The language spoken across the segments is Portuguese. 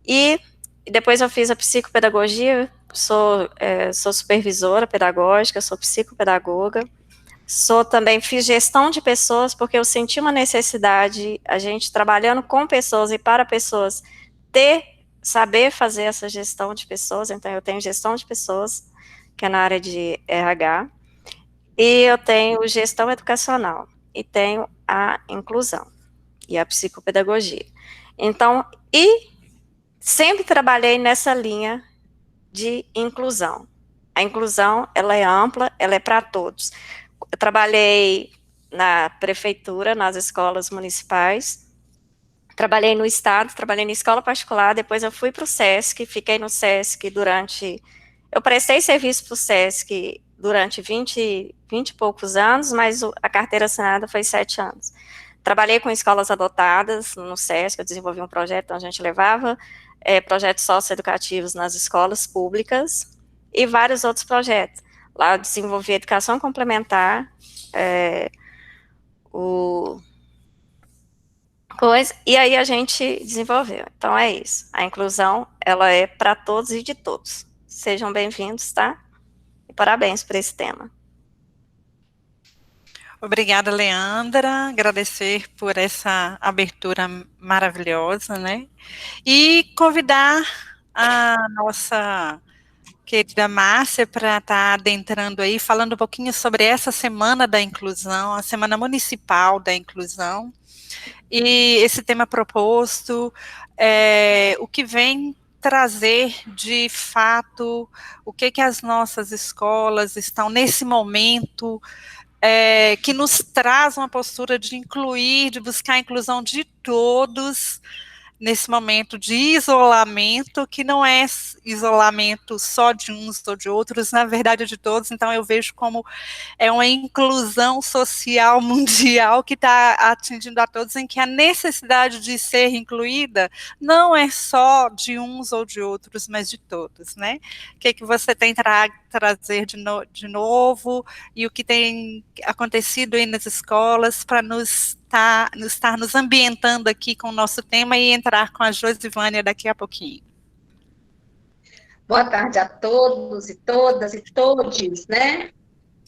E depois eu fiz a psicopedagogia, sou supervisora pedagógica, sou psicopedagoga, também fiz gestão de pessoas, porque eu senti uma necessidade, a gente trabalhando com pessoas e para pessoas, saber fazer essa gestão de pessoas, então eu tenho gestão de pessoas, que é na área de RH, e eu tenho gestão educacional, e tenho a inclusão, e a psicopedagogia. Então, sempre trabalhei nessa linha de inclusão. A inclusão, ela é ampla, ela é para todos. Eu trabalhei na prefeitura, nas escolas municipais, trabalhei no estado, trabalhei na escola particular, depois eu fui para o SESC, fiquei no SESC eu prestei serviço para o SESC durante 20 e poucos anos, mas a carteira assinada foi 7 anos. Trabalhei com escolas adotadas no SESC, eu desenvolvi um projeto onde a gente levava projetos socioeducativos nas escolas públicas e vários outros projetos. Lá eu desenvolvi educação complementar, o e aí a gente desenvolveu. Então é isso. A inclusão, ela é para todos e de todos. Sejam bem-vindos, tá? E parabéns por esse tema. Obrigada, Leandra, agradecer por essa abertura maravilhosa, né? E convidar a nossa querida Márcia para estar adentrando aí, falando um pouquinho sobre essa Semana da Inclusão, a Semana Municipal da Inclusão, e esse tema proposto, o que vem trazer de fato, o que as nossas escolas estão nesse momento, que nos traz uma postura de incluir, de buscar a inclusão de todos, nesse momento de isolamento, que não é isolamento só de uns ou de outros, na verdade é de todos, então eu vejo como é uma inclusão social mundial que está atingindo a todos, em que a necessidade de ser incluída não é só de uns ou de outros, mas de todos, né? O que você tem trazer de novo e o que tem acontecido aí nas escolas para estar nos ambientando aqui com o nosso tema e entrar com a Josivânia daqui a pouquinho. Boa tarde a todos e todas e todes, né?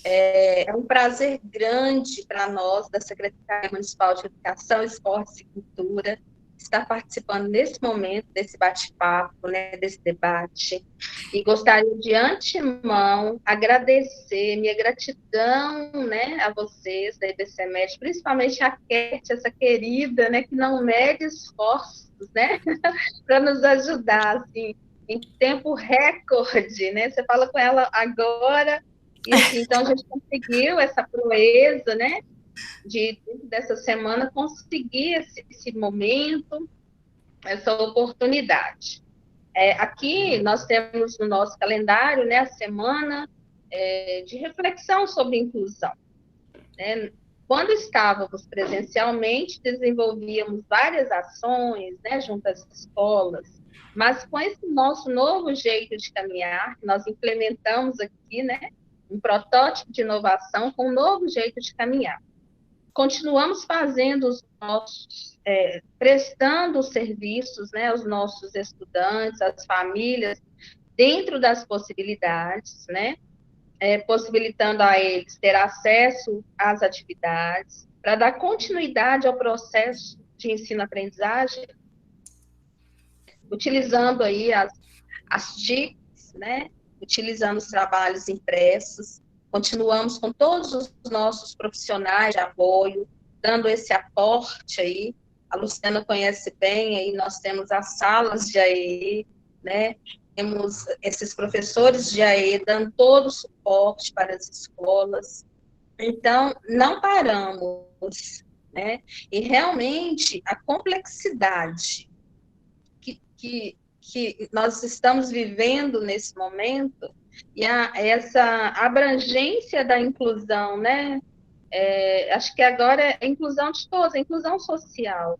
É um prazer grande para nós, da Secretaria Municipal de Educação, Esportes e Cultura, estar participando nesse momento desse bate-papo, né, desse debate. E gostaria de antemão agradecer, minha gratidão, né, a vocês da IBCMED, principalmente a Kate, essa querida, né, que não mede esforços, né, para nos ajudar, assim, em tempo recorde, né? Você fala com ela agora, e assim, então a gente conseguiu essa proeza, né? Dessa semana, conseguir esse momento, essa oportunidade. Aqui nós temos no nosso calendário, né, a semana de reflexão sobre inclusão. Né? Quando estávamos presencialmente, desenvolvíamos várias ações, né, junto às escolas, mas com esse nosso novo jeito de caminhar, nós implementamos aqui, né, um protótipo de inovação com um novo jeito de caminhar. Continuamos fazendo os nossos, prestando os serviços, né, aos nossos estudantes, às famílias, dentro das possibilidades, né, possibilitando a eles ter acesso às atividades, para dar continuidade ao processo de ensino-aprendizagem, utilizando aí as TICs, né? Utilizando os trabalhos impressos, continuamos com todos os nossos profissionais de apoio, dando esse aporte aí. A Luciana conhece bem, aí nós temos as salas de AE, né? Temos esses professores de AE dando todo o suporte para as escolas. Então, não paramos, né? E realmente a complexidade que nós estamos vivendo nesse momento e essa abrangência da inclusão, né? Acho que agora é a inclusão de todos, a inclusão social,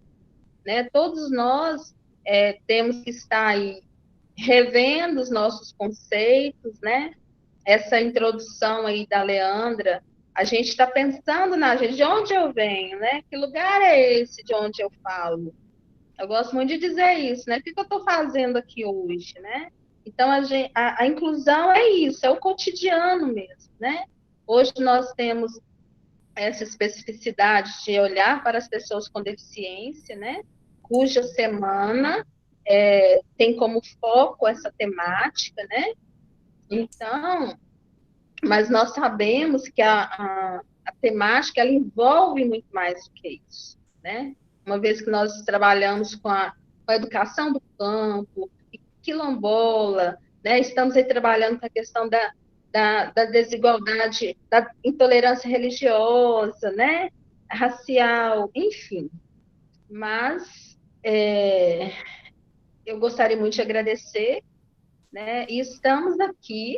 né? Todos nós temos que estar aí revendo os nossos conceitos, né? Essa introdução aí da Leandra, a gente está pensando na gente, de onde eu venho, né? Que lugar é esse de onde eu falo? Eu gosto muito de dizer isso, né? O que eu estou fazendo aqui hoje, né? Então, a inclusão é isso, é o cotidiano mesmo, né? Hoje nós temos essa especificidade de olhar para as pessoas com deficiência, né? Cuja semana tem como foco essa temática, né? Então, mas nós sabemos que a temática ela envolve muito mais do que isso, né? Uma vez que nós trabalhamos com a educação do campo, quilombola, né? Estamos aí trabalhando com a questão da desigualdade, da intolerância religiosa, né? Racial, enfim. Mas eu gostaria muito de agradecer, né? E estamos aqui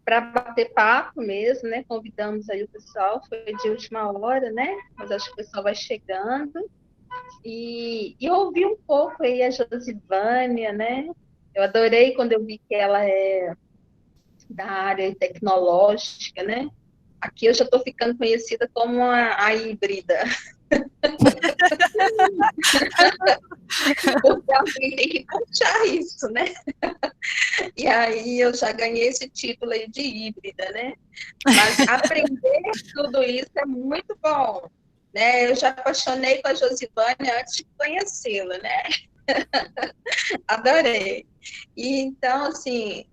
para bater papo mesmo, né? Convidamos aí o pessoal, foi de última hora, né? Mas acho que o pessoal vai chegando. E ouvir um pouco aí a Josivânia, né? Eu adorei quando eu vi que ela é da área tecnológica, né? Aqui eu já estou ficando conhecida como a híbrida. Porque alguém tem que puxar isso, né? E aí eu já ganhei esse título aí de híbrida, né? Mas aprender tudo isso é muito bom, né? Eu já apaixonei com a Josivânia antes de conhecê-la, né? Adorei. E então, assim,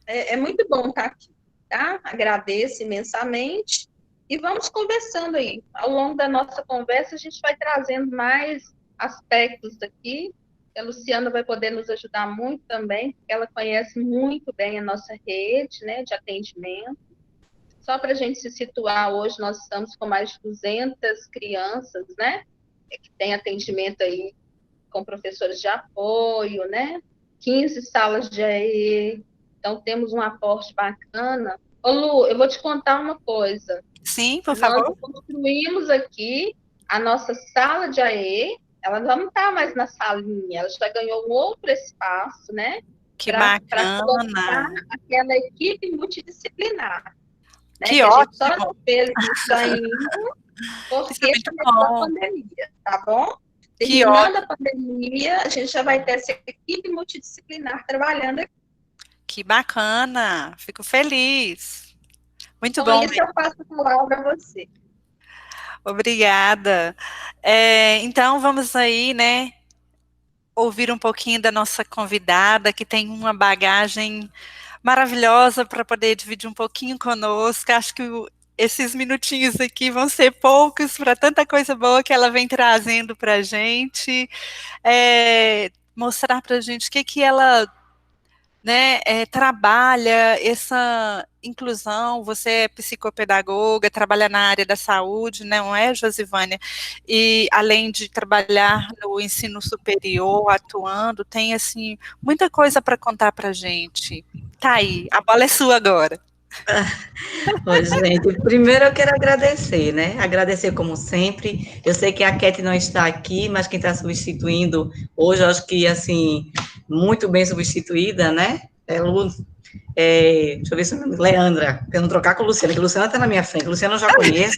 é muito bom estar aqui, tá? Agradeço imensamente e vamos conversando aí. Ao longo da nossa conversa, a gente vai trazendo mais aspectos aqui. A Luciana vai poder nos ajudar muito também, porque ela conhece muito bem a nossa rede, né, de atendimento. Só para a gente se situar, hoje nós estamos com mais de 200 crianças, né, que tem atendimento aí com professores de apoio, né, 15 salas de AE, então temos um aporte bacana. Ô Lu, eu vou te contar uma coisa. Sim, por Nós favor. construímos aqui a nossa sala de AE, ela não está mais na salinha, ela já ganhou um outro espaço, né? Que Para bacana. colocar aquela equipe multidisciplinar. Né? Que Que ótimo. A gente só não fez isso ainda porque começou a pandemia, tá bom? Terminando a pandemia, a gente já vai ter essa equipe multidisciplinar trabalhando aqui. Que bacana, fico feliz. Muito Então, bom. isso eu passo a palavra a você. Obrigada. Então, vamos aí, né, ouvir um pouquinho da nossa convidada, que tem uma bagagem maravilhosa para poder dividir um pouquinho conosco. Acho que esses minutinhos aqui vão ser poucos para tanta coisa boa que ela vem trazendo para a gente, mostrar para a gente o que ela, né, trabalha essa inclusão. Você é psicopedagoga, trabalha na área da saúde, não é, Josivânia? E além de trabalhar no ensino superior, atuando, tem, assim, muita coisa para contar para a gente. Tá aí, a bola é sua agora. Oi, gente, primeiro eu quero agradecer, né? Agradecer como sempre. Eu sei que a Keti não está aqui, mas quem está substituindo hoje, eu acho que, assim, muito bem substituída, né? Deixa eu ver se eu Leandra, para não trocar com a Luciana, que a Luciana está na minha frente. A Luciana eu já conheço,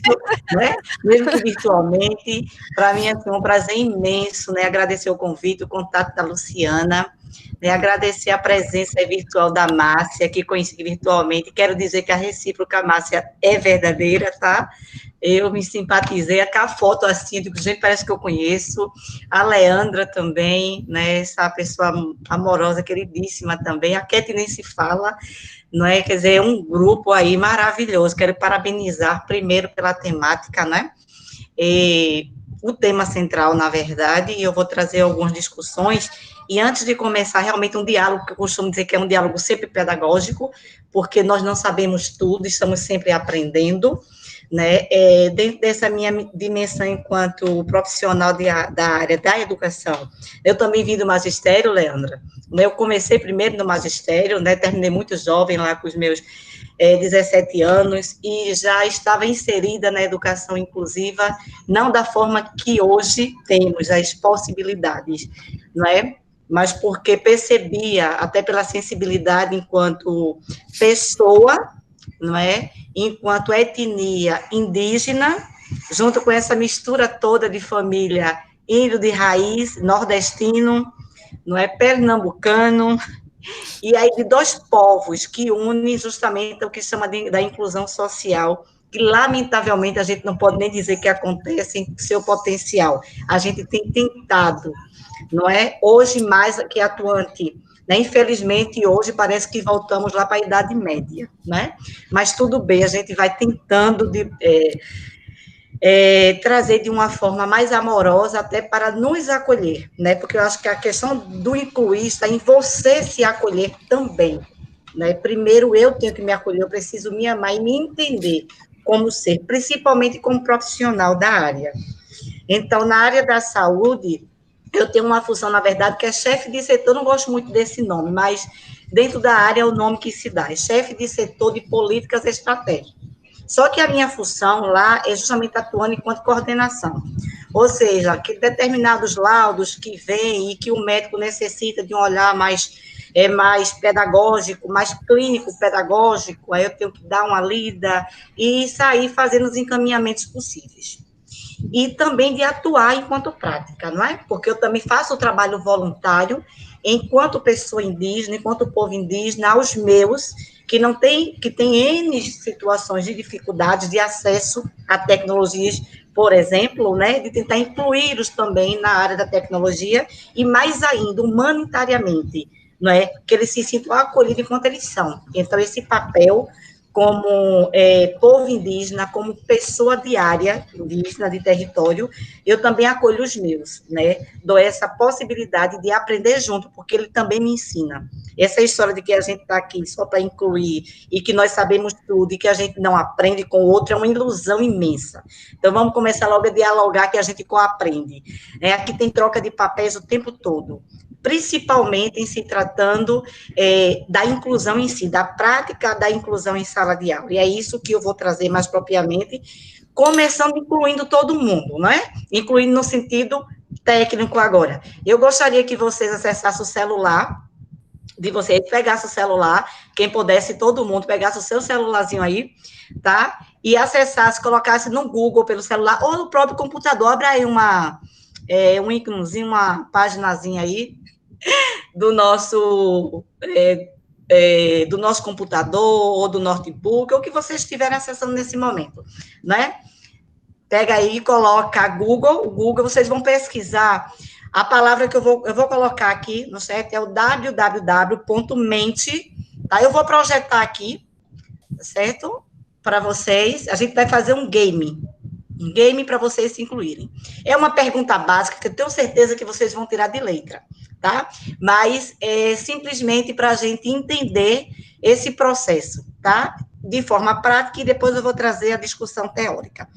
né? Mesmo que virtualmente. Para mim, assim, é um prazer imenso, né? Agradecer o convite, o contato da Luciana. Né, agradecer a presença virtual da Márcia, que conheci virtualmente. Quero dizer que a recíproca Márcia é verdadeira, tá? Eu me simpatizei, com a foto assim, digo, gente, parece que eu conheço. A Leandra também, né? Essa pessoa amorosa, queridíssima também. A Keti nem se fala, não é? Quer dizer, é um grupo aí maravilhoso. Quero parabenizar primeiro pela temática, né? O tema central, na verdade, e eu vou trazer algumas discussões. E antes de começar realmente um diálogo, que eu costumo dizer que é um diálogo sempre pedagógico, porque nós não sabemos tudo, estamos sempre aprendendo, né? Dentro dessa minha dimensão enquanto profissional da área da educação, eu também vim do magistério, Leandra. Eu comecei primeiro no magistério, né? Terminei muito jovem lá com os meus 17 anos, e já estava inserida na educação inclusiva, não da forma que hoje temos as possibilidades, não é? Mas porque percebia, até pela sensibilidade enquanto pessoa, não é? Enquanto etnia indígena, junto com essa mistura toda de família índio de raiz, nordestino, não é, pernambucano, e aí de dois povos que unem justamente o que chama da inclusão social, que lamentavelmente a gente não pode nem dizer que acontece em seu potencial. A gente tem tentado, não é? Hoje mais que atuante, né? Infelizmente hoje parece que voltamos lá para a Idade Média, né? Mas tudo bem, a gente vai tentando trazer de uma forma mais amorosa até para nos acolher, né? Porque eu acho que a questão do incluir está em você se acolher também, né? Primeiro eu tenho que me acolher, eu preciso me amar e me entender como ser, principalmente como profissional da área. Então, na área da saúde, eu tenho uma função, na verdade, que é chefe de setor, não gosto muito desse nome, mas dentro da área é o nome que se dá, é chefe de setor de políticas estratégicas. Só que a minha função lá é justamente atuando enquanto coordenação. Ou seja, que determinados laudos que vêm e que o médico necessita de um olhar mais pedagógico, mais clínico pedagógico, aí eu tenho que dar uma lida e sair fazendo os encaminhamentos possíveis. E também de atuar enquanto prática, não é? Porque eu também faço o trabalho voluntário enquanto pessoa indígena, enquanto povo indígena, aos meus, que tem N situações de dificuldades de acesso a tecnologias, por exemplo, né, de tentar incluí-los também na área da tecnologia, e mais ainda, humanitariamente, não é? Que eles se sintam acolhidos enquanto eles são. Então, esse papel como povo indígena, como pessoa diária indígena de território, eu também acolho os meus, né? Dou essa possibilidade de aprender junto, porque ele também me ensina. Essa história de que a gente está aqui só para incluir e que nós sabemos tudo e que a gente não aprende com o outro é uma ilusão imensa. Então, vamos começar logo a dialogar que a gente coaprende. Aqui tem troca de papéis o tempo todo, principalmente em se tratando da inclusão em si, da prática da inclusão em sala de aula. E é isso que eu vou trazer mais propriamente, começando incluindo todo mundo, não é? Incluindo no sentido técnico agora. Eu gostaria que vocês acessassem o celular de vocês, pegassem o celular, quem pudesse, todo mundo, pegasse o seu celularzinho aí, tá? E acessasse, colocasse no Google pelo celular, ou no próprio computador, abra aí um íconezinho, uma paginazinha aí, do nosso computador ou do notebook, ou que vocês estiverem acessando nesse momento, né? Pega aí e coloca Google, vocês vão pesquisar a palavra que eu vou colocar aqui no chat, é o www.mente, tá? Eu vou projetar aqui, certo? Para vocês, a gente vai fazer um game para vocês se incluírem. É uma pergunta básica que eu tenho certeza que vocês vão tirar de letra, tá? Mas é simplesmente para a gente entender esse processo, tá? De forma prática, e depois eu vou trazer a discussão teórica.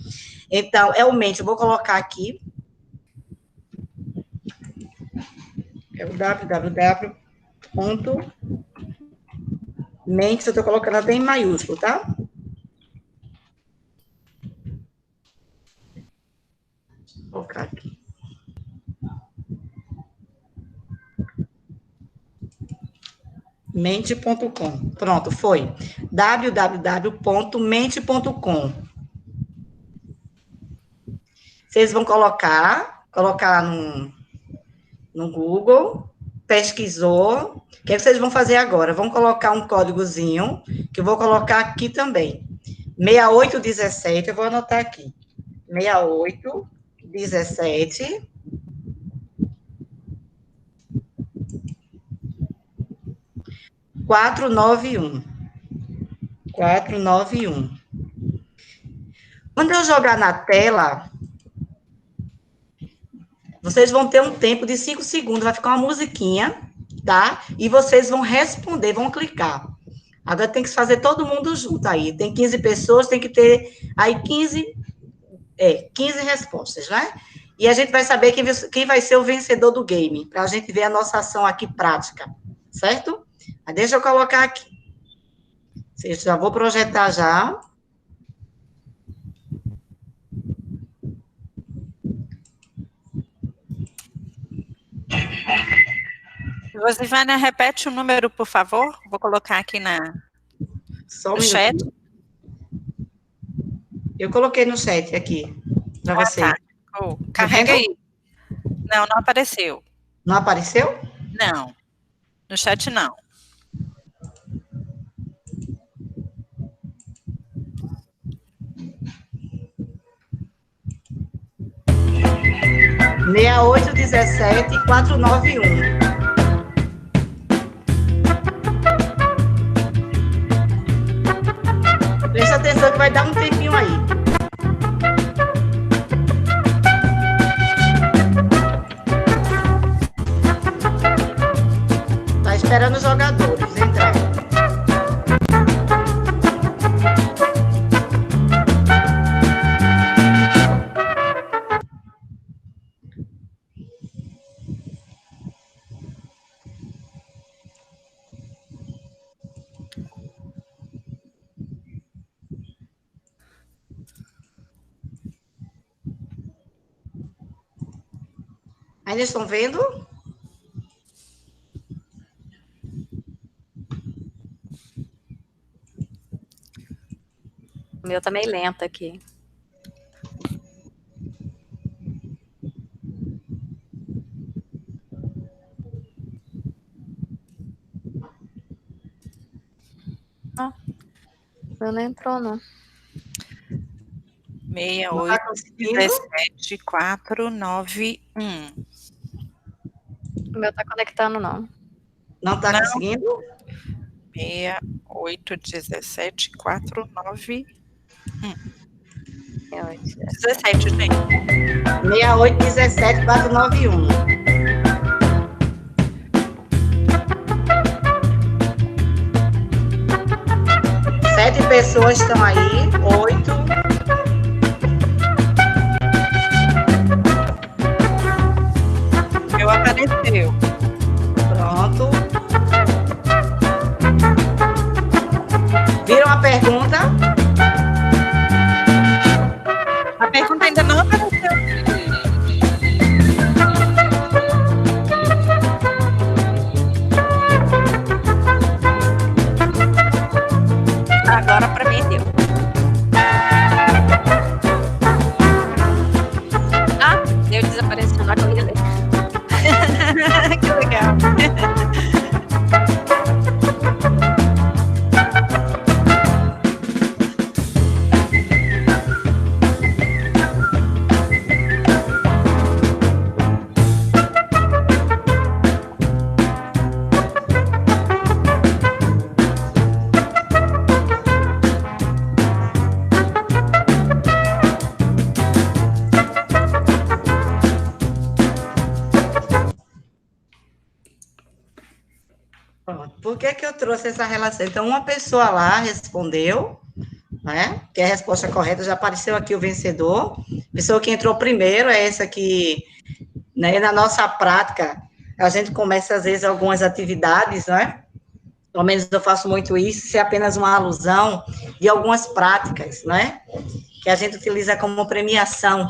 Então, eu vou colocar aqui, é o www.mente, eu estou colocando até em maiúsculo, tá? Vou colocar aqui. Mente.com. Pronto, foi. www.mente.com. Vocês vão colocar no Google, pesquisou. O que vocês vão fazer agora? Vão colocar um códigozinho, que eu vou colocar aqui também. 6817, eu vou anotar aqui. 6817. 491. Quando eu jogar na tela, vocês vão ter um tempo de 5 segundos, vai ficar uma musiquinha, tá? E vocês vão responder, vão clicar. Agora tem que fazer todo mundo junto aí. Tem 15 pessoas, tem que ter aí 15 respostas, né? E a gente vai saber quem vai ser o vencedor do game, para a gente ver a nossa ação aqui prática, certo? Mas deixa eu colocar aqui. Já vou projetar já. Rosivânia, repete o número, por favor. Vou colocar aqui no chat. Eu coloquei no chat aqui, para vocês. Tá. Carrega aí. Não, não apareceu. Não apareceu? Não. No chat, não. Meia 6817-491. Presta atenção que vai dar um tempinho aí. Tá esperando os jogadores entrar. Ainda estão vendo? O meu tá meio lento aqui. Ah, o meu não entrou, não. 6817-491. O meu tá conectando, não. Não está conseguindo? 6817-491. 17. 17, gente. 6817-491. Sete pessoas estão aí. 8. Meu apareceu. Pronto. Viram a pergunta? A pergunta ainda não apareceu. Agora pra mim deu. Ah, deu desaparecendo lá que eu ia ler. Que legal. Pronto. Por que que eu trouxe essa relação? Então, uma pessoa lá respondeu, né? Que é a resposta correta, já apareceu aqui o vencedor. A pessoa que entrou primeiro é essa que, né, na nossa prática, a gente começa, às vezes, algumas atividades, né? Pelo menos eu faço muito isso, se é apenas uma alusão de algumas práticas, né? Que a gente utiliza como premiação.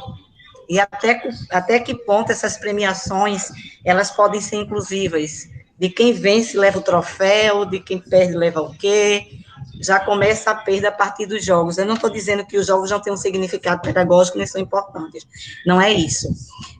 E até que ponto essas premiações, elas podem ser inclusivas. De quem vence leva o troféu, de quem perde leva o quê? Já começa a perda a partir dos jogos. Eu não estou dizendo que os jogos não têm um significado pedagógico nem são importantes. Não é isso.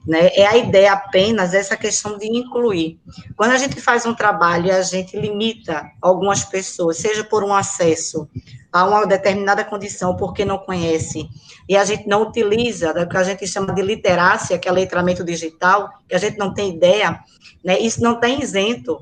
Né? É a ideia apenas essa questão de incluir. Quando a gente faz um trabalho e a gente limita algumas pessoas, seja por um acesso a uma determinada condição, porque não conhece, e a gente não utiliza o que a gente chama de literácia, que é letramento digital, que a gente não tem ideia, né? Isso não está isento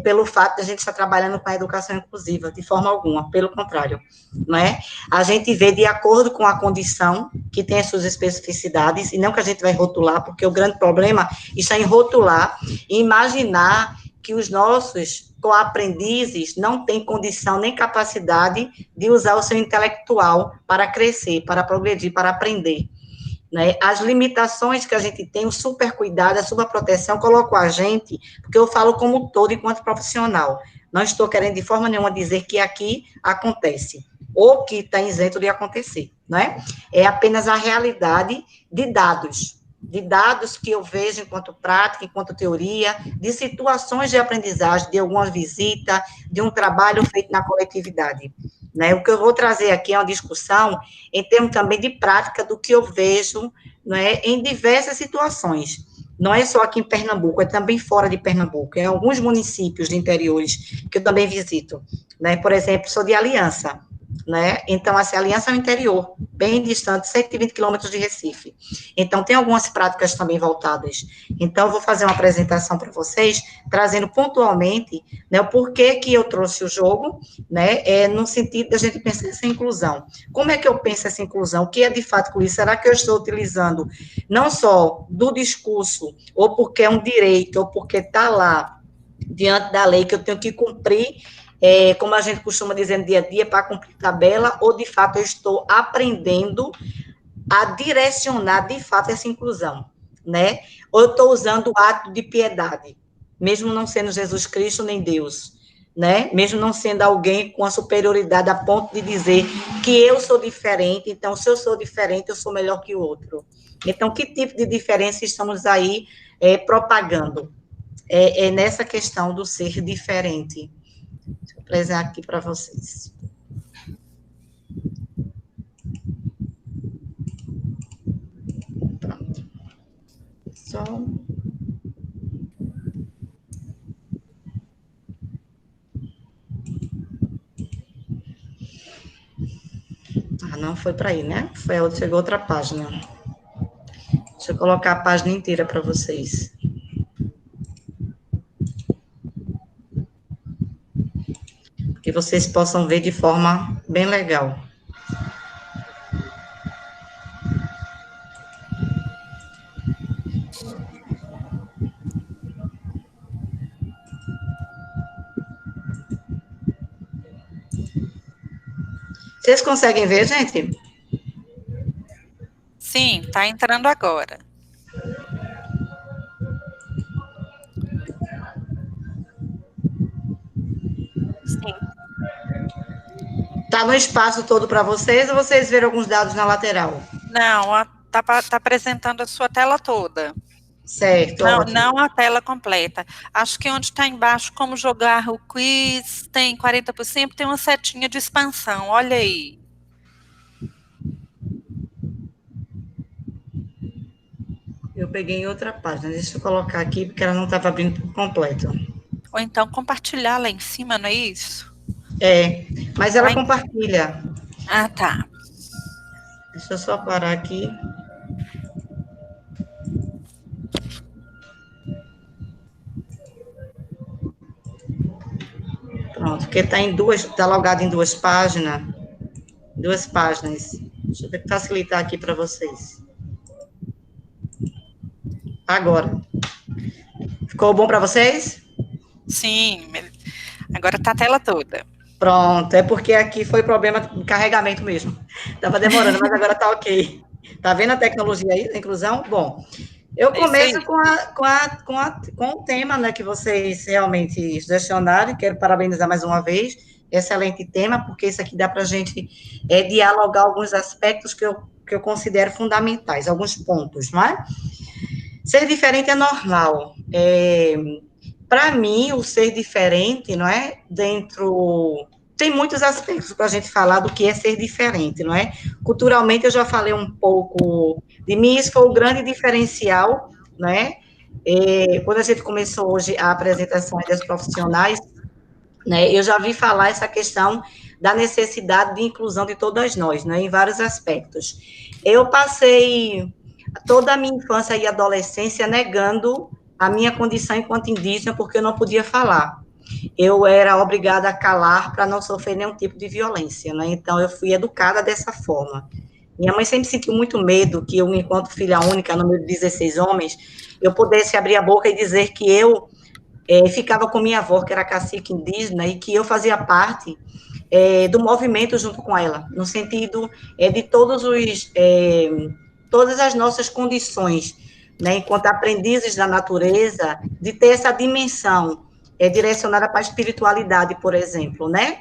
pelo fato de a gente estar trabalhando com a educação inclusiva, de forma alguma, pelo contrário, não é? A gente vê de acordo com a condição, que tem as suas especificidades, e não que a gente vai rotular, porque o grande problema está em rotular e imaginar que os nossos coaprendizes não têm condição nem capacidade de usar o seu intelectual para crescer, para progredir, para aprender. Né? As limitações que a gente tem, o super cuidado, a superproteção, colocou a gente, porque eu falo como todo enquanto profissional. Não estou querendo de forma nenhuma dizer que aqui acontece, ou que está isento de acontecer, né? É apenas a realidade de dados que eu vejo enquanto prática, enquanto teoria, de situações de aprendizagem, de alguma visita, de um trabalho feito na coletividade. Né? O que eu vou trazer aqui é uma discussão em termos também de prática do que eu vejo, né, em diversas situações. não é só aqui em Pernambuco, é também fora de Pernambuco, em alguns municípios de interiores que eu também visito, né? Por exemplo, sou de Aliança, né? Então, essa Aliança é o interior, bem distante, 120 quilômetros de Recife. Então, tem algumas práticas também voltadas. Então, eu vou fazer uma apresentação para vocês, trazendo pontualmente, né, o porquê que eu trouxe o jogo, né, no sentido da gente pensar essa inclusão. Como é que eu penso essa inclusão? O que é de fato incluir? Será que eu estou utilizando não só do discurso, ou porque é um direito, ou porque está lá, diante da lei, que eu tenho que cumprir, como a gente costuma dizer no dia a dia, para cumprir tabela, ou de fato eu estou aprendendo a direcionar de fato essa inclusão, né? Ou eu estou usando o ato de piedade, mesmo não sendo Jesus Cristo nem Deus, né? Mesmo não sendo alguém com a superioridade a ponto de dizer que eu sou diferente, então se eu sou diferente, eu sou melhor que o outro. Então, que tipo de diferença estamos aí propagando? É nessa questão do ser diferente. Deixa eu apresentar aqui para vocês. Pronto. Só... Ah, não foi para aí, né? Chegou outra página. Deixa eu colocar a página inteira para vocês. Que vocês possam ver de forma bem legal. Vocês conseguem ver, gente? Sim, está entrando agora. Sim. Tá no espaço todo para vocês ou vocês viram alguns dados na lateral? Não, está apresentando a sua tela toda. Certo, não, ótimo. não a tela completa. Acho que onde está embaixo, como jogar o quiz, tem 40%, tem uma setinha de expansão, olha aí. Eu peguei em outra página, deixa eu colocar aqui, porque ela não estava abrindo por completo. Ou então compartilhar lá em cima, não é isso? Mas ela compartilha. Ah, tá. Deixa eu só parar aqui. Pronto, porque está logado em duas páginas. Deixa eu facilitar aqui para vocês. Agora. Ficou bom para vocês? Sim, agora está a tela toda. Pronto, é porque aqui foi problema de carregamento mesmo. Estava demorando, mas agora está ok. Tá vendo a tecnologia aí, da inclusão? Bom, eu começo com o tema, né, que vocês realmente selecionaram, quero parabenizar mais uma vez, excelente tema, porque isso aqui dá para a gente dialogar alguns aspectos que eu considero fundamentais, alguns pontos, não é? Ser diferente é normal. Para mim, o ser diferente, não é? Tem muitos aspectos para a gente falar do que é ser diferente, não é? Culturalmente, eu já falei um pouco de mim, isso foi o grande diferencial, né? Quando a gente começou hoje a apresentação das profissionais, né, eu já vi falar essa questão da necessidade de inclusão de todas nós, né, em vários aspectos. Eu passei toda a minha infância e adolescência negando a minha condição enquanto indígena, porque eu não podia falar. Eu era obrigada a calar para não sofrer nenhum tipo de violência, né? Então, eu fui educada dessa forma. Minha mãe sempre sentiu muito medo que eu, enquanto filha única, no meio de 16 homens, eu pudesse abrir a boca e dizer que eu ficava com minha avó, que era cacique indígena, e que eu fazia parte do movimento junto com ela, no sentido de todas as nossas condições, né, enquanto aprendizes da natureza, de ter essa dimensão direcionada para a espiritualidade, por exemplo, né?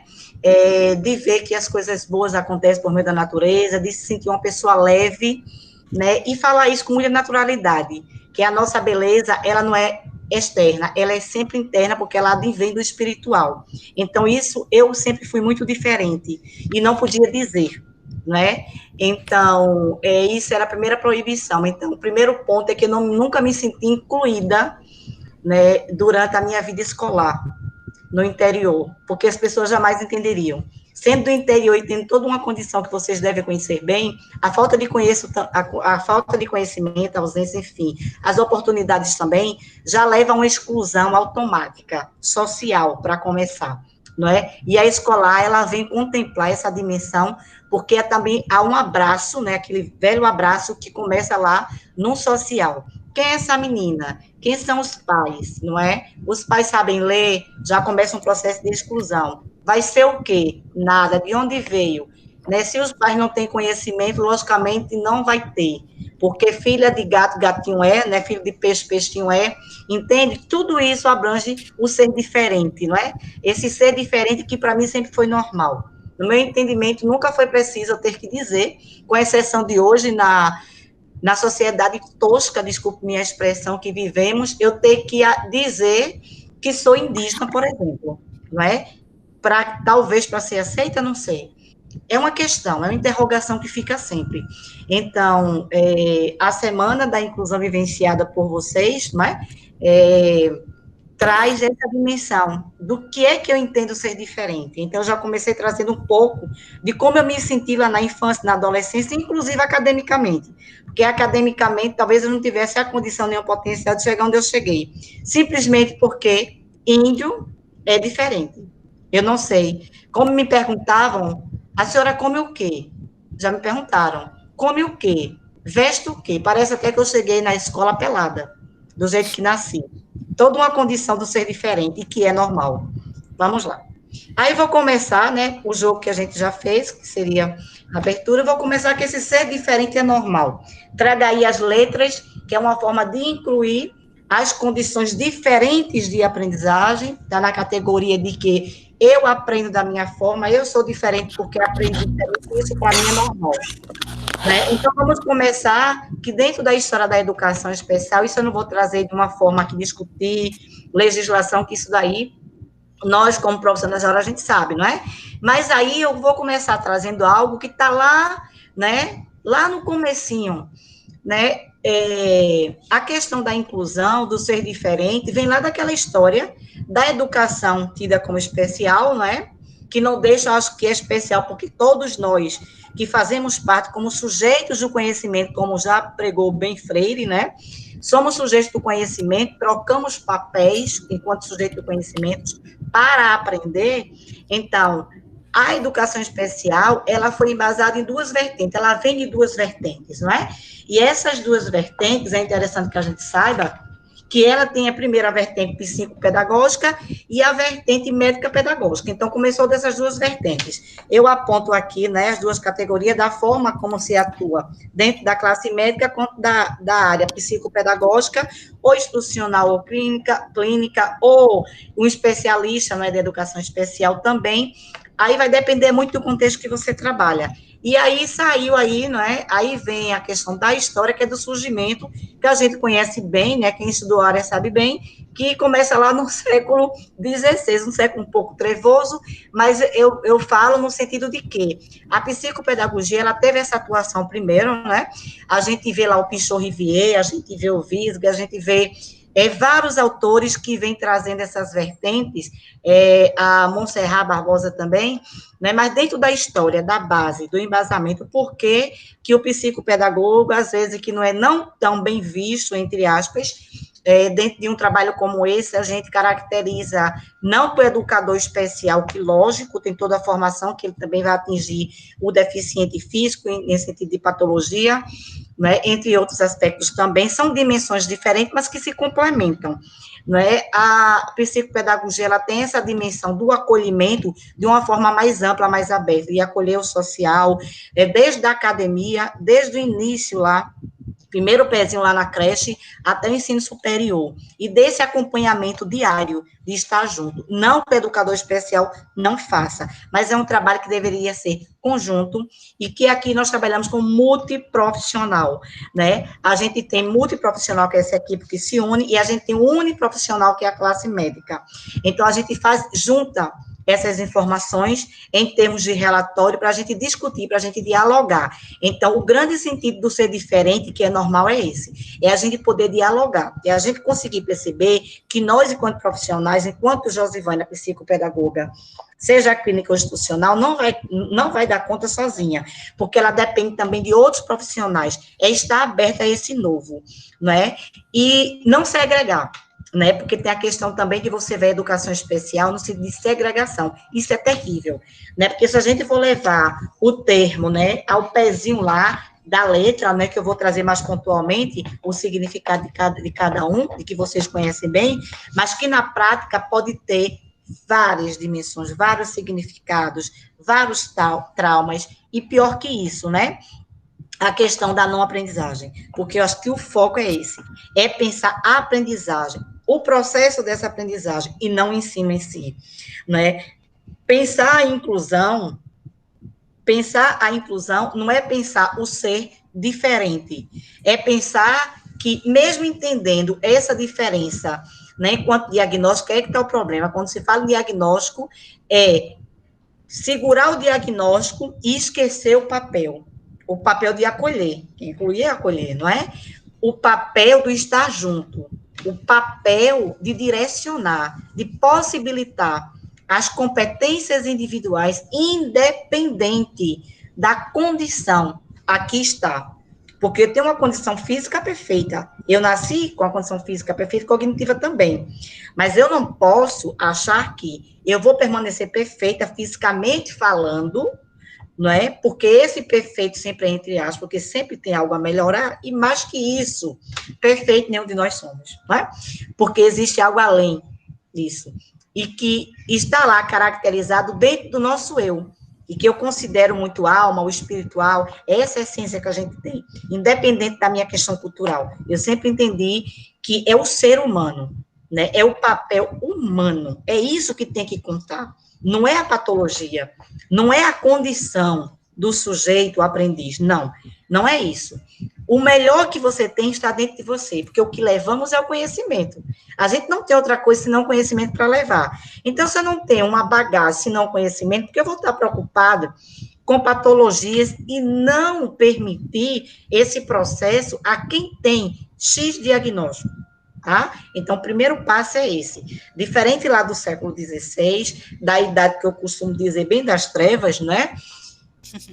De ver que as coisas boas acontecem por meio da natureza, de se sentir uma pessoa leve, né? E falar isso com muita naturalidade, que a nossa beleza, ela não é externa, ela é sempre interna, porque ela advém do espiritual. Então, isso eu sempre fui muito diferente, e não podia dizer, né? Então, isso era a primeira proibição. Então, o primeiro ponto é que eu nunca me senti incluída, né, durante a minha vida escolar, no interior, porque as pessoas jamais entenderiam. Sendo do interior e tendo toda uma condição que vocês devem conhecer bem, a falta de conhecimento, a ausência, enfim, as oportunidades também, já levam a uma exclusão automática, social, para começar, não é? E a escolar, ela vem contemplar essa dimensão, porque também há um abraço, né, aquele velho abraço que começa lá no social. Quem é essa menina? Quem são os pais, não é? Os pais sabem ler, já começa um processo de exclusão. Vai ser o quê? Nada. De onde veio? Né? Se os pais não têm conhecimento, logicamente não vai ter. Porque filha de gato, gatinho é, né? Filho de peixe, peixinho é. Entende? Tudo isso abrange o ser diferente, não é? Esse ser diferente que para mim sempre foi normal. No meu entendimento, nunca foi preciso eu ter que dizer, com exceção de hoje, na sociedade tosca, desculpe minha expressão, que vivemos, eu ter que dizer que sou indígena, por exemplo, não é? Talvez para ser aceita, não sei. É uma questão, é uma interrogação que fica sempre. Então, a semana da inclusão vivenciada por vocês, não é? Traz essa dimensão do que é que eu entendo ser diferente. Então, eu já comecei trazendo um pouco de como eu me senti lá na infância, na adolescência, inclusive academicamente. Porque academicamente, talvez eu não tivesse a condição nem o potencial de chegar onde eu cheguei. Simplesmente porque índio é diferente. Eu não sei. Como me perguntavam, a senhora come o quê? Já me perguntaram. Come o quê? Veste o quê? Parece até que eu cheguei na escola pelada, do jeito que nasci. Toda uma condição do ser diferente, que é normal. Vamos lá. Aí vou começar, né, o jogo que a gente já fez, que seria a abertura, vou começar que esse ser diferente é normal. Traga aí as letras, que é uma forma de incluir as condições diferentes de aprendizagem, está na categoria de que eu aprendo da minha forma, eu sou diferente porque aprendi diferente, isso para mim é normal. Né? Então, vamos começar que dentro da história da educação especial, isso eu não vou trazer de uma forma que discutir legislação, que isso daí, nós como profissionais da hora a gente sabe, não é? Mas aí eu vou começar trazendo algo que está lá, né? Lá no comecinho, né? A questão da inclusão, do ser diferente, vem lá daquela história da educação tida como especial, não é? Que não deixa, acho que é especial, porque todos nós que fazemos parte como sujeitos do conhecimento, como já pregou bem Freire, né? Somos sujeitos do conhecimento, trocamos papéis enquanto sujeito do conhecimento para aprender. Então, a educação especial, ela foi embasada em duas vertentes, ela vem de duas vertentes, não é? E essas duas vertentes, é interessante que a gente saiba que ela tem a primeira vertente psicopedagógica e a vertente médica-pedagógica. Então, começou dessas duas vertentes. Eu aponto aqui, né, as duas categorias da forma como se atua dentro da classe médica quanto da área psicopedagógica, ou institucional ou clínica, ou um especialista, né, de educação especial também. Aí vai depender muito do contexto que você trabalha. E aí saiu aí, não é? Aí vem a questão da história, que é do surgimento, que a gente conhece bem, né? Quem estudou a área sabe bem, que começa lá no século XVI, um século um pouco trevoso, mas eu falo no sentido de que a psicopedagogia, ela teve essa atuação primeiro, né? A gente vê lá o Pinchot-Rivière, a gente vê o Visga, a gente vê vários autores que vêm trazendo essas vertentes, a Montserrat Barbosa também, né, mas dentro da história, da base, do embasamento, por que o psicopedagogo, às vezes, que não é não tão bem visto, entre aspas, dentro de um trabalho como esse, a gente caracteriza não para o educador especial, que, lógico, tem toda a formação, que ele também vai atingir o deficiente físico, em sentido de patologia, né, entre outros aspectos também, são dimensões diferentes, mas que se complementam. Né? A psicopedagogia, ela tem essa dimensão do acolhimento de uma forma mais ampla, mais aberta, e acolher o social, desde a academia, desde o início lá, primeiro pezinho lá na creche, até o ensino superior, e desse acompanhamento diário, de estar junto. Não que o educador especial não faça, mas é um trabalho que deveria ser conjunto, e que aqui nós trabalhamos com multiprofissional, né? A gente tem multiprofissional, que é essa equipe que se une, e a gente tem uniprofissional, que é a classe médica. Então, a gente junta essas informações em termos de relatório para a gente discutir, para a gente dialogar. Então, o grande sentido do ser diferente, que é normal, é esse. É a gente poder dialogar, é a gente conseguir perceber que nós, enquanto profissionais, enquanto Josivânia, psicopedagoga, seja clínica ou institucional, não vai dar conta sozinha, porque ela depende também de outros profissionais, é estar aberta a esse novo, não é? E não segregar, né? Porque tem a questão também de você ver a educação especial no sentido de segregação, isso é terrível, né? Porque se a gente for levar o termo, né, ao pezinho lá, da letra, né, que eu vou trazer mais pontualmente o significado de cada um, e que vocês conhecem bem, mas que na prática pode ter várias dimensões, vários significados, vários traumas, e pior que isso, né? A questão da não aprendizagem, porque eu acho que o foco é esse, é pensar a aprendizagem, o processo dessa aprendizagem, e não o ensino em si, né? Pensar a inclusão não é pensar o ser diferente, é pensar que, mesmo entendendo essa diferença, né, enquanto diagnóstico, é que está o problema. Quando se fala em diagnóstico, é segurar o diagnóstico e esquecer o papel de acolher, que incluir acolher, não é? O papel do estar junto, o papel de direcionar, de possibilitar as competências individuais, independente da condição. Aqui está. Porque eu tenho uma condição física perfeita. Eu nasci com a condição física perfeita e cognitiva também. Mas eu não posso achar que eu vou permanecer perfeita fisicamente falando, não é? Porque esse perfeito sempre é entre aspas, porque sempre tem algo a melhorar, e mais que isso, perfeito nenhum de nós somos, não é? Porque existe algo além disso, e que está lá caracterizado dentro do nosso eu, e que eu considero muito alma, o espiritual, essa essência que a gente tem, independente da minha questão cultural. Eu sempre entendi que é o ser humano, né? É o papel humano, é isso que tem que contar, não é a patologia, não é a condição do sujeito, o aprendiz, não é isso. O melhor que você tem está dentro de você, porque o que levamos é o conhecimento. A gente não tem outra coisa senão conhecimento para levar. Então, se eu não tenho uma bagagem senão conhecimento, porque eu vou estar preocupado com patologias e não permitir esse processo a quem tem X diagnóstico. Tá? Então, o primeiro passo é esse. Diferente lá do século XVI, da idade que eu costumo dizer, bem das trevas, né?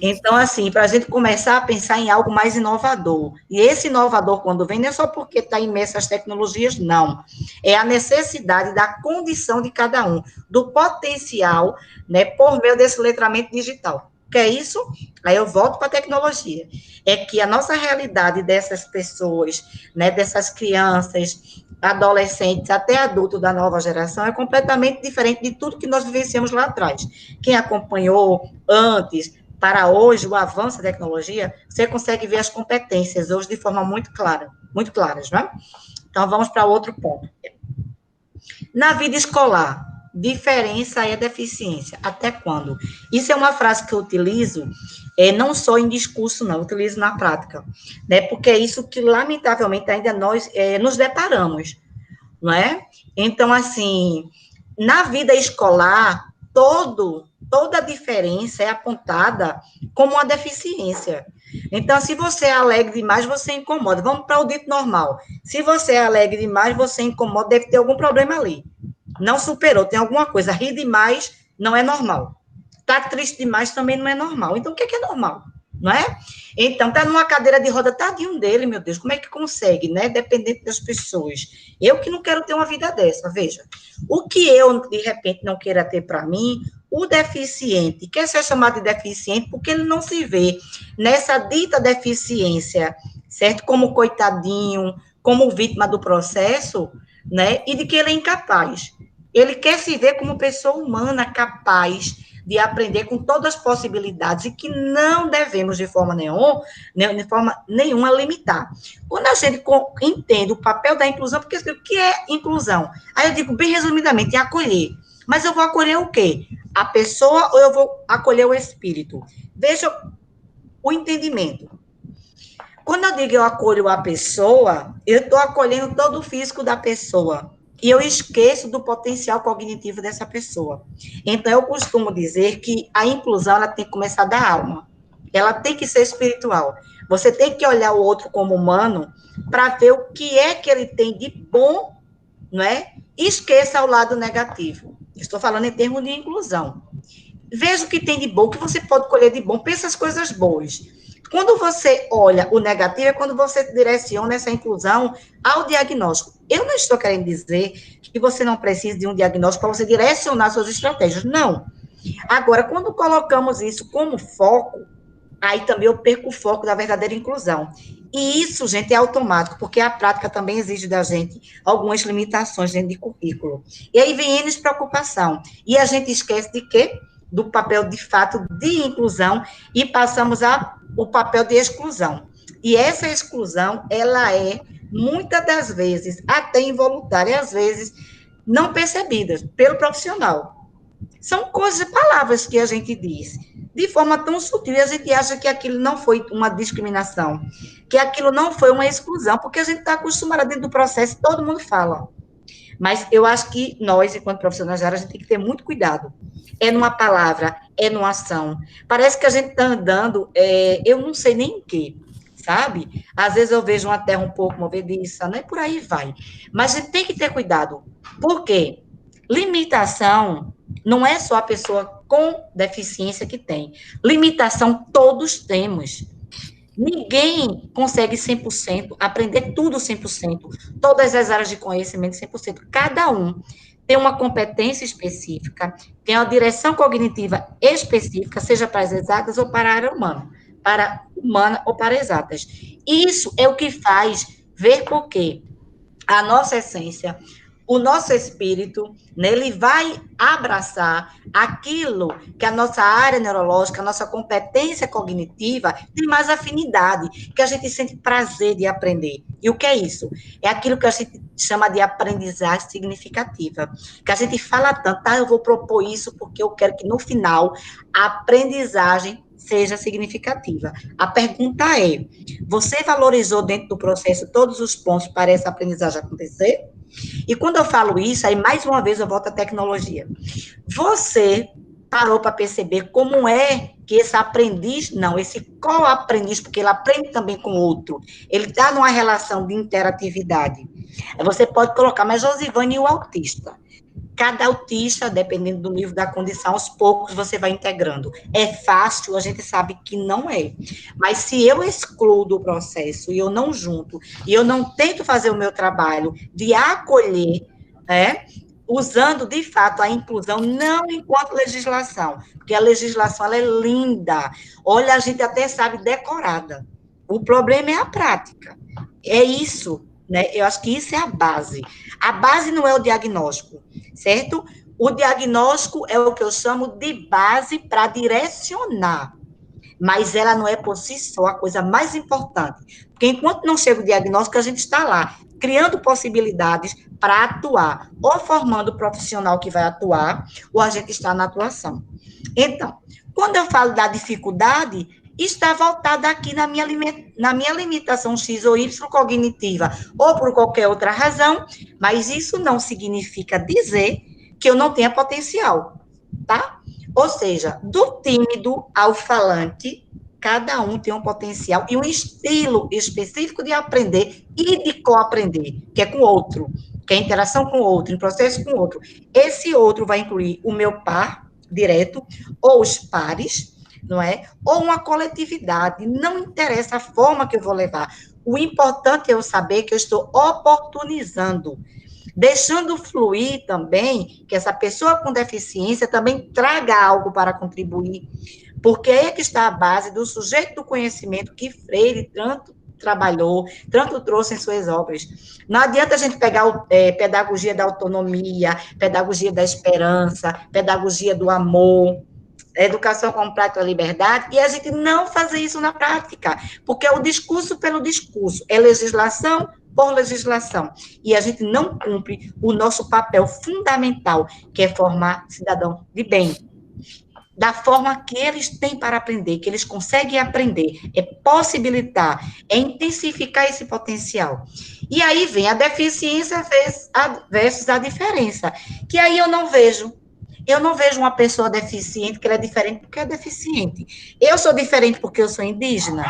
Então, assim, para a gente começar a pensar em algo mais inovador. E esse inovador, quando vem, não é só porque está imerso as tecnologias, não. É a necessidade da condição de cada um, do potencial, né, por meio desse letramento digital. Que é isso? Aí eu volto para a tecnologia. É que a nossa realidade dessas pessoas, né, dessas crianças, adolescentes, até adultos da nova geração, é completamente diferente de tudo que nós vivenciamos lá atrás. Quem acompanhou antes, para hoje, o avanço da tecnologia, você consegue ver as competências hoje de forma muito clara, muito claras, não é? Então, vamos para outro ponto. Na vida escolar, diferença é deficiência. Até quando? Isso é uma frase que eu utilizo, não só em discurso, não, eu utilizo na prática, né? Porque é isso que, lamentavelmente, ainda nós nos deparamos, não é? Então, assim, na vida escolar, toda diferença é apontada como uma deficiência. Então, se você é alegre demais, você incomoda. Vamos para o dito normal. Se você é alegre demais, você incomoda, deve ter algum problema ali. Não superou, tem alguma coisa. Rir demais não é normal. Tá triste demais também não é normal. Então, o que é normal? Não é? Então, tá numa cadeira de roda, tadinho dele, meu Deus, como é que consegue, né? Dependente das pessoas. Eu que não quero ter uma vida dessa, veja. O que eu, de repente, não queira ter para mim, o deficiente quer ser chamado de deficiente porque ele não se vê nessa dita deficiência, certo? Como coitadinho, como vítima do processo, né? E de que ele é incapaz. Ele quer se ver como pessoa humana capaz de aprender com todas as possibilidades e que não devemos, de forma nenhuma, limitar. Quando a gente entende o papel da inclusão, porque o que é inclusão? Aí eu digo, bem resumidamente, é acolher. Mas eu vou acolher o quê? A pessoa ou eu vou acolher o espírito? Veja o entendimento. Quando eu digo eu acolho a pessoa, eu estou acolhendo todo o físico da pessoa. e eu esqueço do potencial cognitivo dessa pessoa. Então, eu costumo dizer que a inclusão, ela tem que começar da alma, ela tem que ser espiritual. Você tem que olhar o outro como humano para ver o que é que ele tem de bom, não é? E esqueça o lado negativo. Estou falando em termos de inclusão. Veja o que tem de bom, o que você pode colher de bom. Pensa as coisas boas. Quando você olha o negativo, é quando você direciona essa inclusão ao diagnóstico. Eu não estou querendo dizer que você não precisa de um diagnóstico para você direcionar suas estratégias. Não. Agora, quando colocamos isso como foco, aí também eu perco o foco da verdadeira inclusão. E isso, gente, é automático, porque a prática também exige da gente algumas limitações dentro de currículo. E aí vem N preocupação. E a gente esquece de quê? Do papel, de fato, de inclusão e passamos o papel de exclusão. E essa exclusão, ela é, muitas das vezes, até involuntária, às vezes, não percebidas pelo profissional. São coisas, palavras que a gente diz de forma tão sutil, e a gente acha que aquilo não foi uma discriminação, que aquilo não foi uma exclusão, porque a gente está acostumado dentro do processo, todo mundo fala. Mas eu acho que nós, enquanto profissionais da área, a gente tem que ter muito cuidado. É numa palavra, é numa ação. Parece que a gente está andando, eu não sei nem o quê, sabe? Às vezes eu vejo uma terra um pouco movediça, né? Por aí vai. Mas a gente tem que ter cuidado. Por quê? Limitação não é só a pessoa com deficiência que tem. Limitação todos temos. Ninguém consegue 100%, aprender tudo 100%, todas as áreas de conhecimento 100%. Cada um tem uma competência específica, tem uma direção cognitiva específica, seja para as exatas ou para a área humana, para humana ou para exatas. Isso é o que faz ver porque a nossa essência, o nosso espírito, né, ele vai abraçar aquilo que a nossa área neurológica, a nossa competência cognitiva tem mais afinidade, que a gente sente prazer de aprender. E o que é isso? É aquilo que a gente chama de aprendizagem significativa, que a gente fala tanto, eu vou propor isso porque eu quero que no final a aprendizagem seja significativa. A pergunta é, você valorizou dentro do processo todos os pontos para essa aprendizagem acontecer? E quando eu falo isso, aí mais uma vez eu volto à tecnologia. Você parou para perceber como é que esse aprendiz, não, esse co-aprendiz, porque ele aprende também com o outro, ele está numa relação de interatividade. Você pode colocar, mas Josivane e o autista? Cada autista, dependendo do nível da condição, aos poucos você vai integrando. É fácil, a gente sabe que não é. Mas se eu excluo do processo e eu não junto, e eu não tento fazer o meu trabalho de acolher, usando, de fato, a inclusão, não enquanto legislação, porque a legislação ela é linda. Olha, a gente até sabe decorada. O problema é a prática. É isso, né? Eu acho que isso é a base. A base não é o diagnóstico, certo? O diagnóstico é o que eu chamo de base para direcionar, mas ela não é por si só a coisa mais importante, porque enquanto não chega o diagnóstico, a gente está lá, criando possibilidades para atuar, ou formando o profissional que vai atuar, ou a gente está na atuação. Então, quando eu falo da dificuldade, está voltada aqui na minha limitação X ou Y cognitiva, ou por qualquer outra razão, mas isso não significa dizer que eu não tenha potencial, tá? Ou seja, do tímido ao falante, cada um tem um potencial e um estilo específico de aprender e de coaprender, que é com o outro, que é a interação com o outro, em processo com o outro. Esse outro vai incluir o meu par direto, ou os pares, não é? Ou uma coletividade, não interessa a forma que eu vou levar. O importante é eu saber que eu estou oportunizando, deixando fluir também que essa pessoa com deficiência também traga algo para contribuir, porque é que está a base do sujeito do conhecimento que Freire tanto trabalhou, tanto trouxe em suas obras. Não adianta a gente pegar pedagogia da autonomia, pedagogia da esperança, pedagogia do amor, educação como prática da liberdade, e a gente não fazer isso na prática, porque é o discurso pelo discurso, é legislação por legislação, e a gente não cumpre o nosso papel fundamental, que é formar cidadão de bem. da forma que eles têm para aprender, que eles conseguem aprender, é possibilitar, é intensificar esse potencial. E aí vem a deficiência versus a diferença, que aí eu não vejo. Eu não vejo uma pessoa deficiente que ela é diferente porque é deficiente. Eu sou diferente porque eu sou indígena,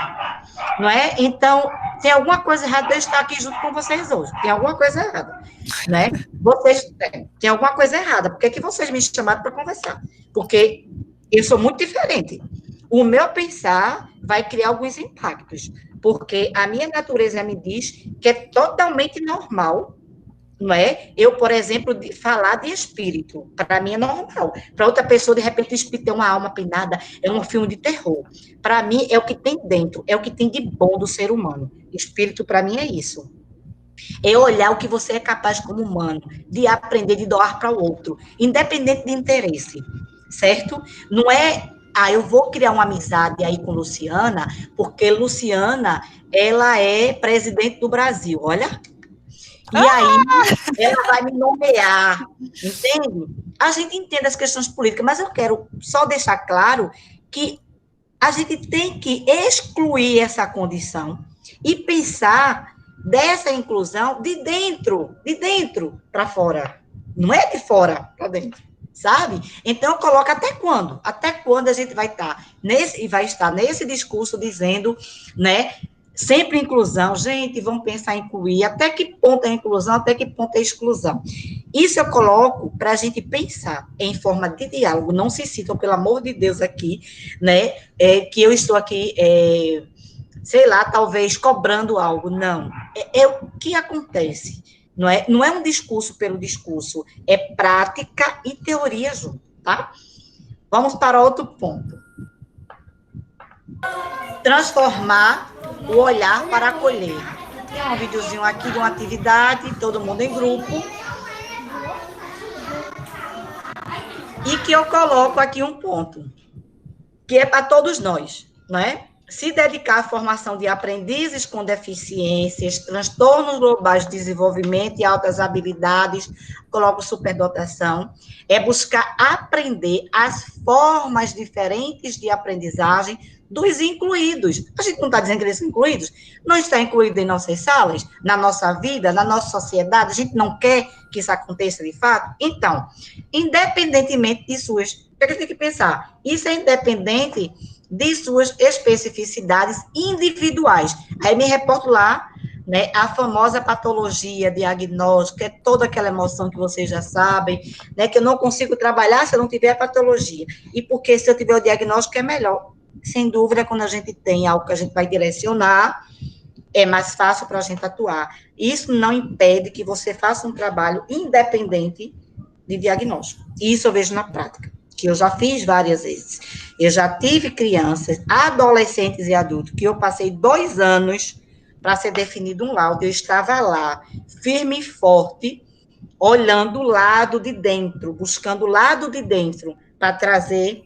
não é? Então, tem alguma coisa errada de eu estar aqui junto com vocês hoje. Tem alguma coisa errada, né? Vocês tem alguma coisa errada. Por que que vocês me chamaram para conversar? Porque eu sou muito diferente. O meu pensar vai criar alguns impactos, porque a minha natureza me diz que é totalmente normal, não é? Eu, por exemplo, falar de espírito, para mim é normal. Para outra pessoa, de repente, o espírito é uma alma penada, é um filme de terror. Para mim, é o que tem dentro, é o que tem de bom do ser humano. Espírito, para mim, é isso. É olhar o que você é capaz como humano, de aprender, de doar para o outro, independente de interesse, certo? Não é, eu vou criar uma amizade aí com Luciana, porque Luciana, ela é presidente do Brasil, olha. E aí, ela vai me nomear, entende? A gente entende as questões políticas, mas eu quero só deixar claro que a gente tem que excluir essa condição e pensar dessa inclusão de dentro para fora. Não é de fora para dentro, sabe? Então, eu coloco até quando? Até quando a gente vai estar nesse discurso dizendo, né? Sempre inclusão, gente, vamos pensar em incluir, até que ponto é inclusão, até que ponto é exclusão. Isso eu coloco para a gente pensar em forma de diálogo, não se citam, pelo amor de Deus, aqui, né, que eu estou aqui, sei lá, talvez cobrando algo, não. É o que acontece, não é um discurso pelo discurso, é prática e teoria junto, tá? Vamos para outro ponto. Transformar o olhar para acolher. Tem um videozinho aqui de uma atividade, todo mundo em grupo. E que eu coloco aqui um ponto, que é para todos nós, não é? Se dedicar à formação de aprendizes com deficiências, transtornos globais de desenvolvimento e altas habilidades, coloco superdotação, é buscar aprender as formas diferentes de aprendizagem dos incluídos. A gente não está dizendo que eles são incluídos? Não está incluído em nossas salas, na nossa vida, na nossa sociedade, a gente não quer que isso aconteça de fato? Então, independentemente de suas... O que a gente tem que pensar? Isso é independente de suas especificidades individuais. Aí me reporto lá, né, a famosa patologia diagnóstica, é toda aquela emoção que vocês já sabem, né, que eu não consigo trabalhar se eu não tiver a patologia. E porque se eu tiver o diagnóstico é melhor. Sem dúvida, quando a gente tem algo que a gente vai direcionar, é mais fácil para a gente atuar. Isso não impede que você faça um trabalho independente de diagnóstico. Isso eu vejo na prática, que eu já fiz várias vezes. Eu já tive crianças, adolescentes e adultos, que eu passei 2 anos para ser definido um laudo. Eu estava lá, firme e forte, olhando o lado de dentro, buscando o lado de dentro, para trazer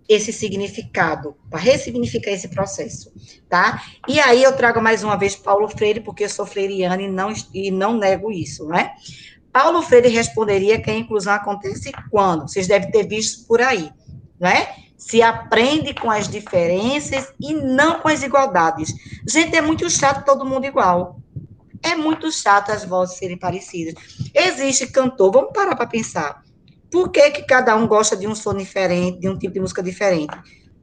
esse significado, para ressignificar esse processo, tá? E aí eu trago mais uma vez Paulo Freire, porque eu sou freiriana e não nego isso, né? Paulo Freire responderia que a inclusão acontece quando? Vocês devem ter visto por aí, né? Se aprende com as diferenças e não com as igualdades. Gente, é muito chato todo mundo igual. É muito chato as vozes serem parecidas. Existe cantor, vamos parar para pensar. Por que cada um gosta de um som diferente, de um tipo de música diferente?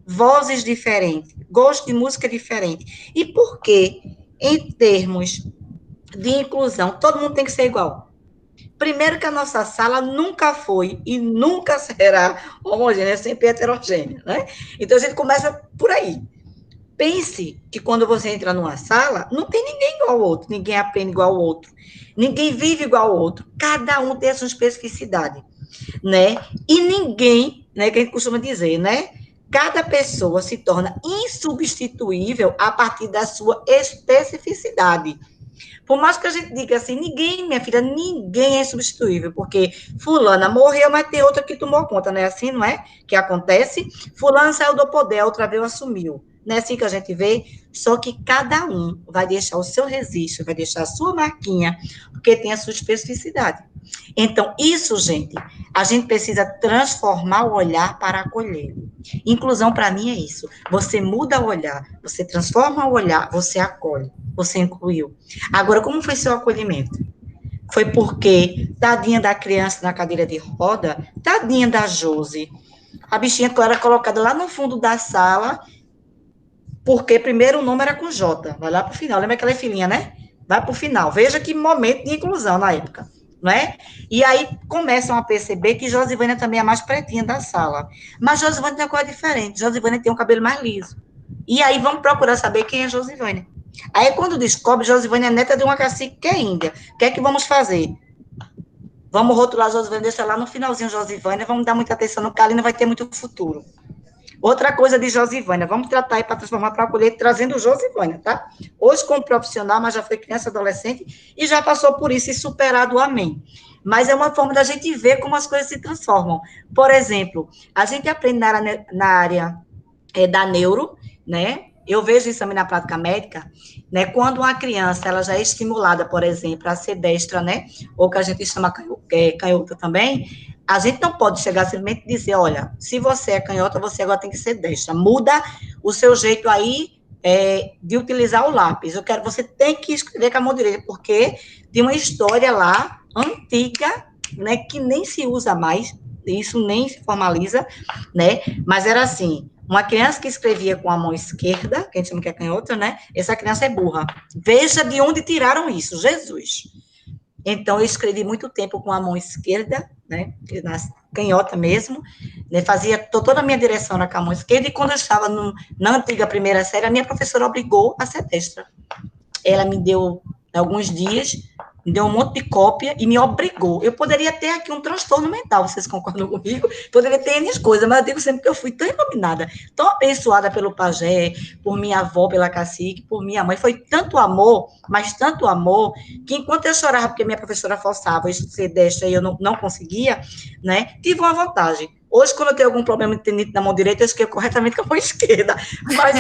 Vozes diferentes, gosto de música diferente. E por que, em termos de inclusão, todo mundo tem que ser igual? Primeiro que a nossa sala nunca foi e nunca será homogênea, é sempre heterogênea, né? Então, a gente começa por aí. Pense que quando você entra numa sala, não tem ninguém igual ao outro, ninguém aprende igual ao outro, ninguém vive igual ao outro, cada um tem a sua especificidade, né? E ninguém, né, que a gente costuma dizer, né? Cada pessoa se torna insubstituível a partir da sua especificidade. Por mais que a gente diga assim, ninguém, minha filha, ninguém é insubstituível, porque fulana morreu, mas tem outra que tomou conta, não é assim, não é? Que acontece? Fulana saiu do poder, outra vez assumiu. Não é assim que a gente vê? Só que cada um vai deixar o seu registro, vai deixar a sua marquinha, porque tem a sua especificidade. Então, isso, gente, a gente precisa transformar o olhar para acolher. Inclusão, para mim, é isso. Você muda o olhar, você transforma o olhar, você acolhe, você incluiu. Agora, como foi seu acolhimento? Foi porque, tadinha da criança na cadeira de roda, tadinha da Josi, a bichinha que era colocada lá no fundo da sala, porque primeiro o nome era com J, vai lá para o final, lembra aquela filhinha, né? Vai para o final, veja que momento de inclusão na época, não é? E aí começam a perceber que Josivânia também é a mais pretinha da sala, mas Josivânia tem uma coisa diferente, Josivânia tem um cabelo mais liso, e aí vamos procurar saber quem é Josivânia. Aí quando descobre, Josivânia é neta de uma cacique que é índia, o que é que vamos fazer? Vamos rotular Josivânia, deixar lá no finalzinho Josivânia, vamos dar muita atenção no Kalina, vai ter muito futuro. Outra coisa de Josivânia, vamos tratar aí para transformar para acolher, trazendo Josivânia, tá? Hoje como profissional, mas já foi criança, adolescente, e já passou por isso e superado, amém. Mas é uma forma da gente ver como as coisas se transformam. Por exemplo, a gente aprende na área da neuro, né? Eu vejo isso também na prática médica, né? Quando uma criança, ela já é estimulada, por exemplo, a ser destra, né? Ou que a gente chama canhota também, a gente não pode chegar simplesmente e dizer, olha, se você é canhota, você agora tem que ser destra. Muda o seu jeito aí de utilizar o lápis. Eu quero, você tem que escrever com a mão direita, porque tem uma história lá, antiga, né? Que nem se usa mais, isso nem se formaliza, né? Mas era assim, uma criança que escrevia com a mão esquerda, que a gente chama que é canhota, né? Essa criança é burra. Veja de onde tiraram isso, Jesus. Então, eu escrevi muito tempo com a mão esquerda, né? Na canhota mesmo, né? Fazia toda a minha direção na com a mão esquerda, e quando eu estava na antiga primeira série, a minha professora obrigou a ser destra. Ela me deu alguns dias, me deu um monte de cópia e me obrigou. Eu poderia ter aqui um transtorno mental, vocês concordam comigo? Poderia ter N coisas, mas eu digo sempre que eu fui tão iluminada, tão abençoada pelo pajé, por minha avó, pela cacique, por minha mãe. Foi tanto amor, mas tanto amor, que enquanto eu chorava porque minha professora forçava eu ser destra e eu não conseguia, né? Tive uma vantagem. Hoje, quando eu tenho algum problema de tendinite na mão direita, eu escrevo corretamente com a mão esquerda. Mas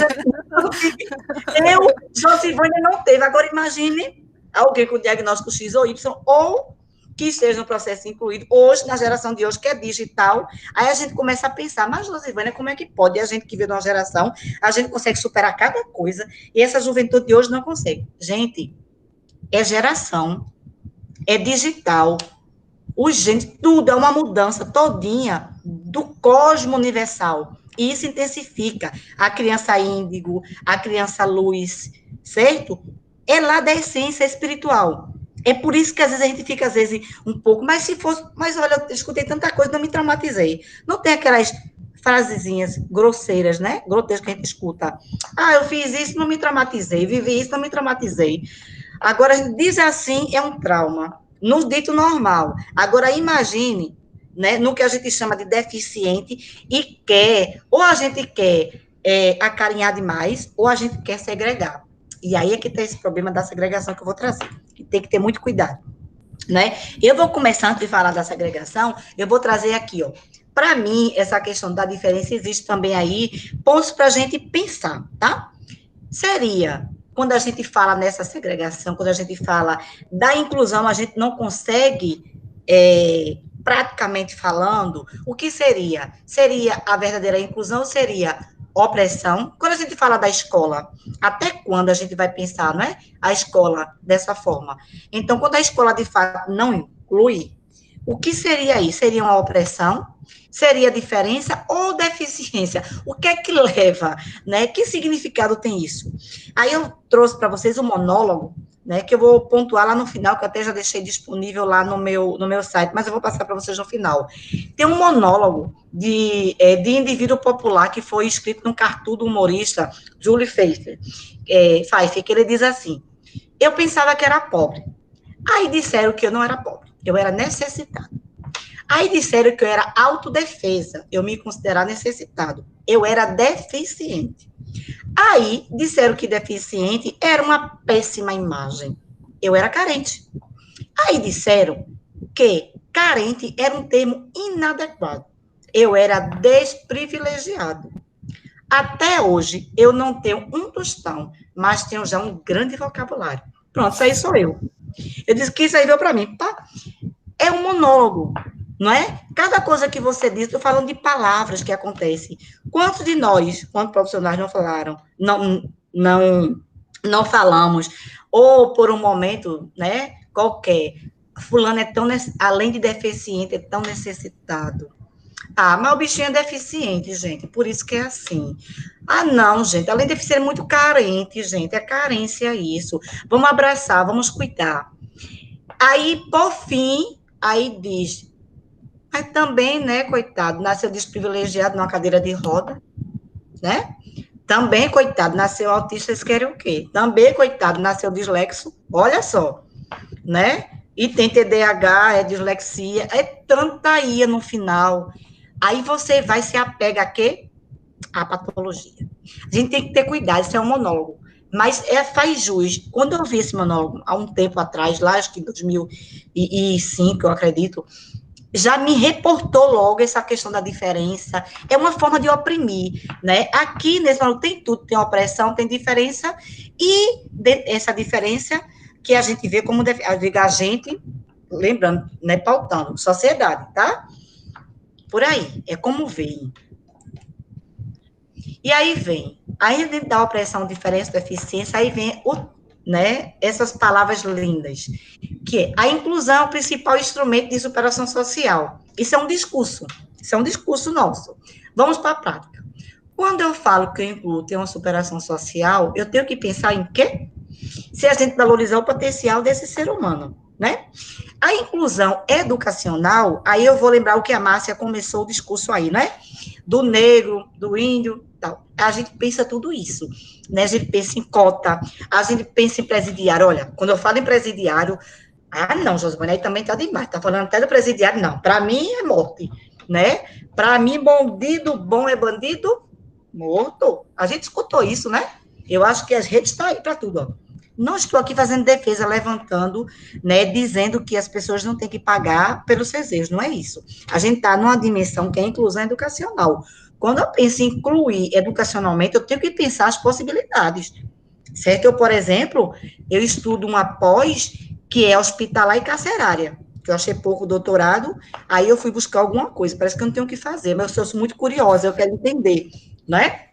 Josivânia não teve. Agora, imagine alguém com diagnóstico X ou Y, ou que esteja no processo incluído. Hoje, na geração de hoje, que é digital, aí a gente começa a pensar, mas, Josivânia, como é que pode? E a gente que vive numa geração, a gente consegue superar cada coisa, e essa juventude de hoje não consegue. Gente, é geração, é digital, urgente, tudo é uma mudança todinha do cosmo universal. E isso intensifica a criança índigo, a criança luz, certo? É lá da essência espiritual. É por isso que às vezes a gente fica, às vezes, um pouco, mas se fosse, mas olha, eu escutei tanta coisa, não me traumatizei. Não tem aquelas frasezinhas grosseiras, né? Grotescas que a gente escuta. Ah, eu fiz isso, não me traumatizei, vivi isso, não me traumatizei. Agora, a gente diz assim, é um trauma, no dito normal. Agora, imagine, né, no que a gente chama de deficiente e quer, ou a gente quer acarinhar demais, ou a gente quer segregar. E aí é que tem esse problema da segregação que eu vou trazer, que tem que ter muito cuidado, né? Eu vou começar, antes de falar da segregação, eu vou trazer aqui, ó. Para mim, essa questão da diferença existe também aí pontos para a gente pensar, tá? Seria, quando a gente fala nessa segregação, quando a gente fala da inclusão, a gente não consegue, praticamente falando, o que seria? Seria a verdadeira inclusão, seria opressão? Quando a gente fala da escola, até quando a gente vai pensar, não é? A escola dessa forma. Então, quando a escola, de fato, não inclui, o que seria aí? Seria uma opressão? Seria diferença ou deficiência? O que é que leva, né? Que significado tem isso? Aí eu trouxe para vocês um monólogo, né? Que eu vou pontuar lá no final, que eu até já deixei disponível lá no meu site, mas eu vou passar para vocês no final. Tem um monólogo de indivíduo popular que foi escrito no cartoon do humorista Júlio Pfeiffer, que ele diz assim: eu pensava que era pobre. Aí disseram que eu não era pobre, eu era necessitado. Aí disseram que eu era autodefesa, eu me considerava necessitado. Eu era deficiente. Aí disseram que deficiente era uma péssima imagem. Eu era carente. Aí disseram que carente era um termo inadequado. Eu era desprivilegiado. Até hoje, eu não tenho um tostão, mas tenho já um grande vocabulário. Pronto, isso aí sou eu. Eu disse que isso aí veio para mim. Pá, é um monólogo, não é? Cada coisa que você diz, estou falando de palavras que acontecem. Quantos de nós, quantos profissionais não falaram, não falamos, ou por um momento, né, qualquer, fulano é tão, além de deficiente, é tão necessitado. Ah, mas o bichinho é deficiente, gente, por isso que é assim. Ah, não, gente, além de ser muito carente, gente, é carência isso. Vamos abraçar, vamos cuidar. Aí, por fim, aí diz, mas também, né, coitado, nasceu desprivilegiado numa cadeira de roda, né? Também, coitado, nasceu autista, eles querem o quê? Também, coitado, nasceu dislexo, olha só, né? E tem TDAH, é dislexia, é tanta ia no final. Aí você vai se apega a quê? A patologia. A gente tem que ter cuidado, isso é um monólogo. Mas faz jus. Quando eu vi esse monólogo, há um tempo atrás, lá acho que em 2005, eu acredito, já me reportou logo essa questão da diferença. É uma forma de oprimir, né? Aqui, nesse monólogo, tem tudo. Tem opressão, tem diferença. E essa diferença que a gente vê como... a gente, lembrando, né, pautando, sociedade, tá? Por aí. É como vem. E aí vem, aí dentro da opressão, diferença, deficiência, aí vem né, essas palavras lindas, que é a inclusão é o principal instrumento de superação social. Isso é um discurso nosso. Vamos para a prática. Quando eu falo que eu incluo ter uma superação social, eu tenho que pensar em quê? Se a gente valorizar o potencial desse ser humano, né? A inclusão educacional, aí eu vou lembrar o que a Márcia começou o discurso aí, né? Do negro, do índio, tal. A gente pensa tudo isso, né? A gente pensa em cota, a gente pensa em presidiário. Olha, quando eu falo em presidiário, ah, não, Josivane, aí também tá demais, tá falando até do presidiário, não. Para mim é morte, né? Para mim, bandido bom é bandido morto. A gente escutou isso, né? Eu acho que as redes estão aí para tudo, ó. Não estou aqui fazendo defesa, levantando, né, dizendo que as pessoas não têm que pagar pelos seus erros, não é isso. A gente está numa dimensão que é a inclusão educacional. Quando eu penso em incluir educacionalmente, eu tenho que pensar as possibilidades, certo? Eu, por exemplo, eu estudo uma pós que é hospitalar e carcerária, que eu achei pouco doutorado, aí eu fui buscar alguma coisa, parece que eu não tenho o que fazer, mas eu sou muito curiosa, eu quero entender, né?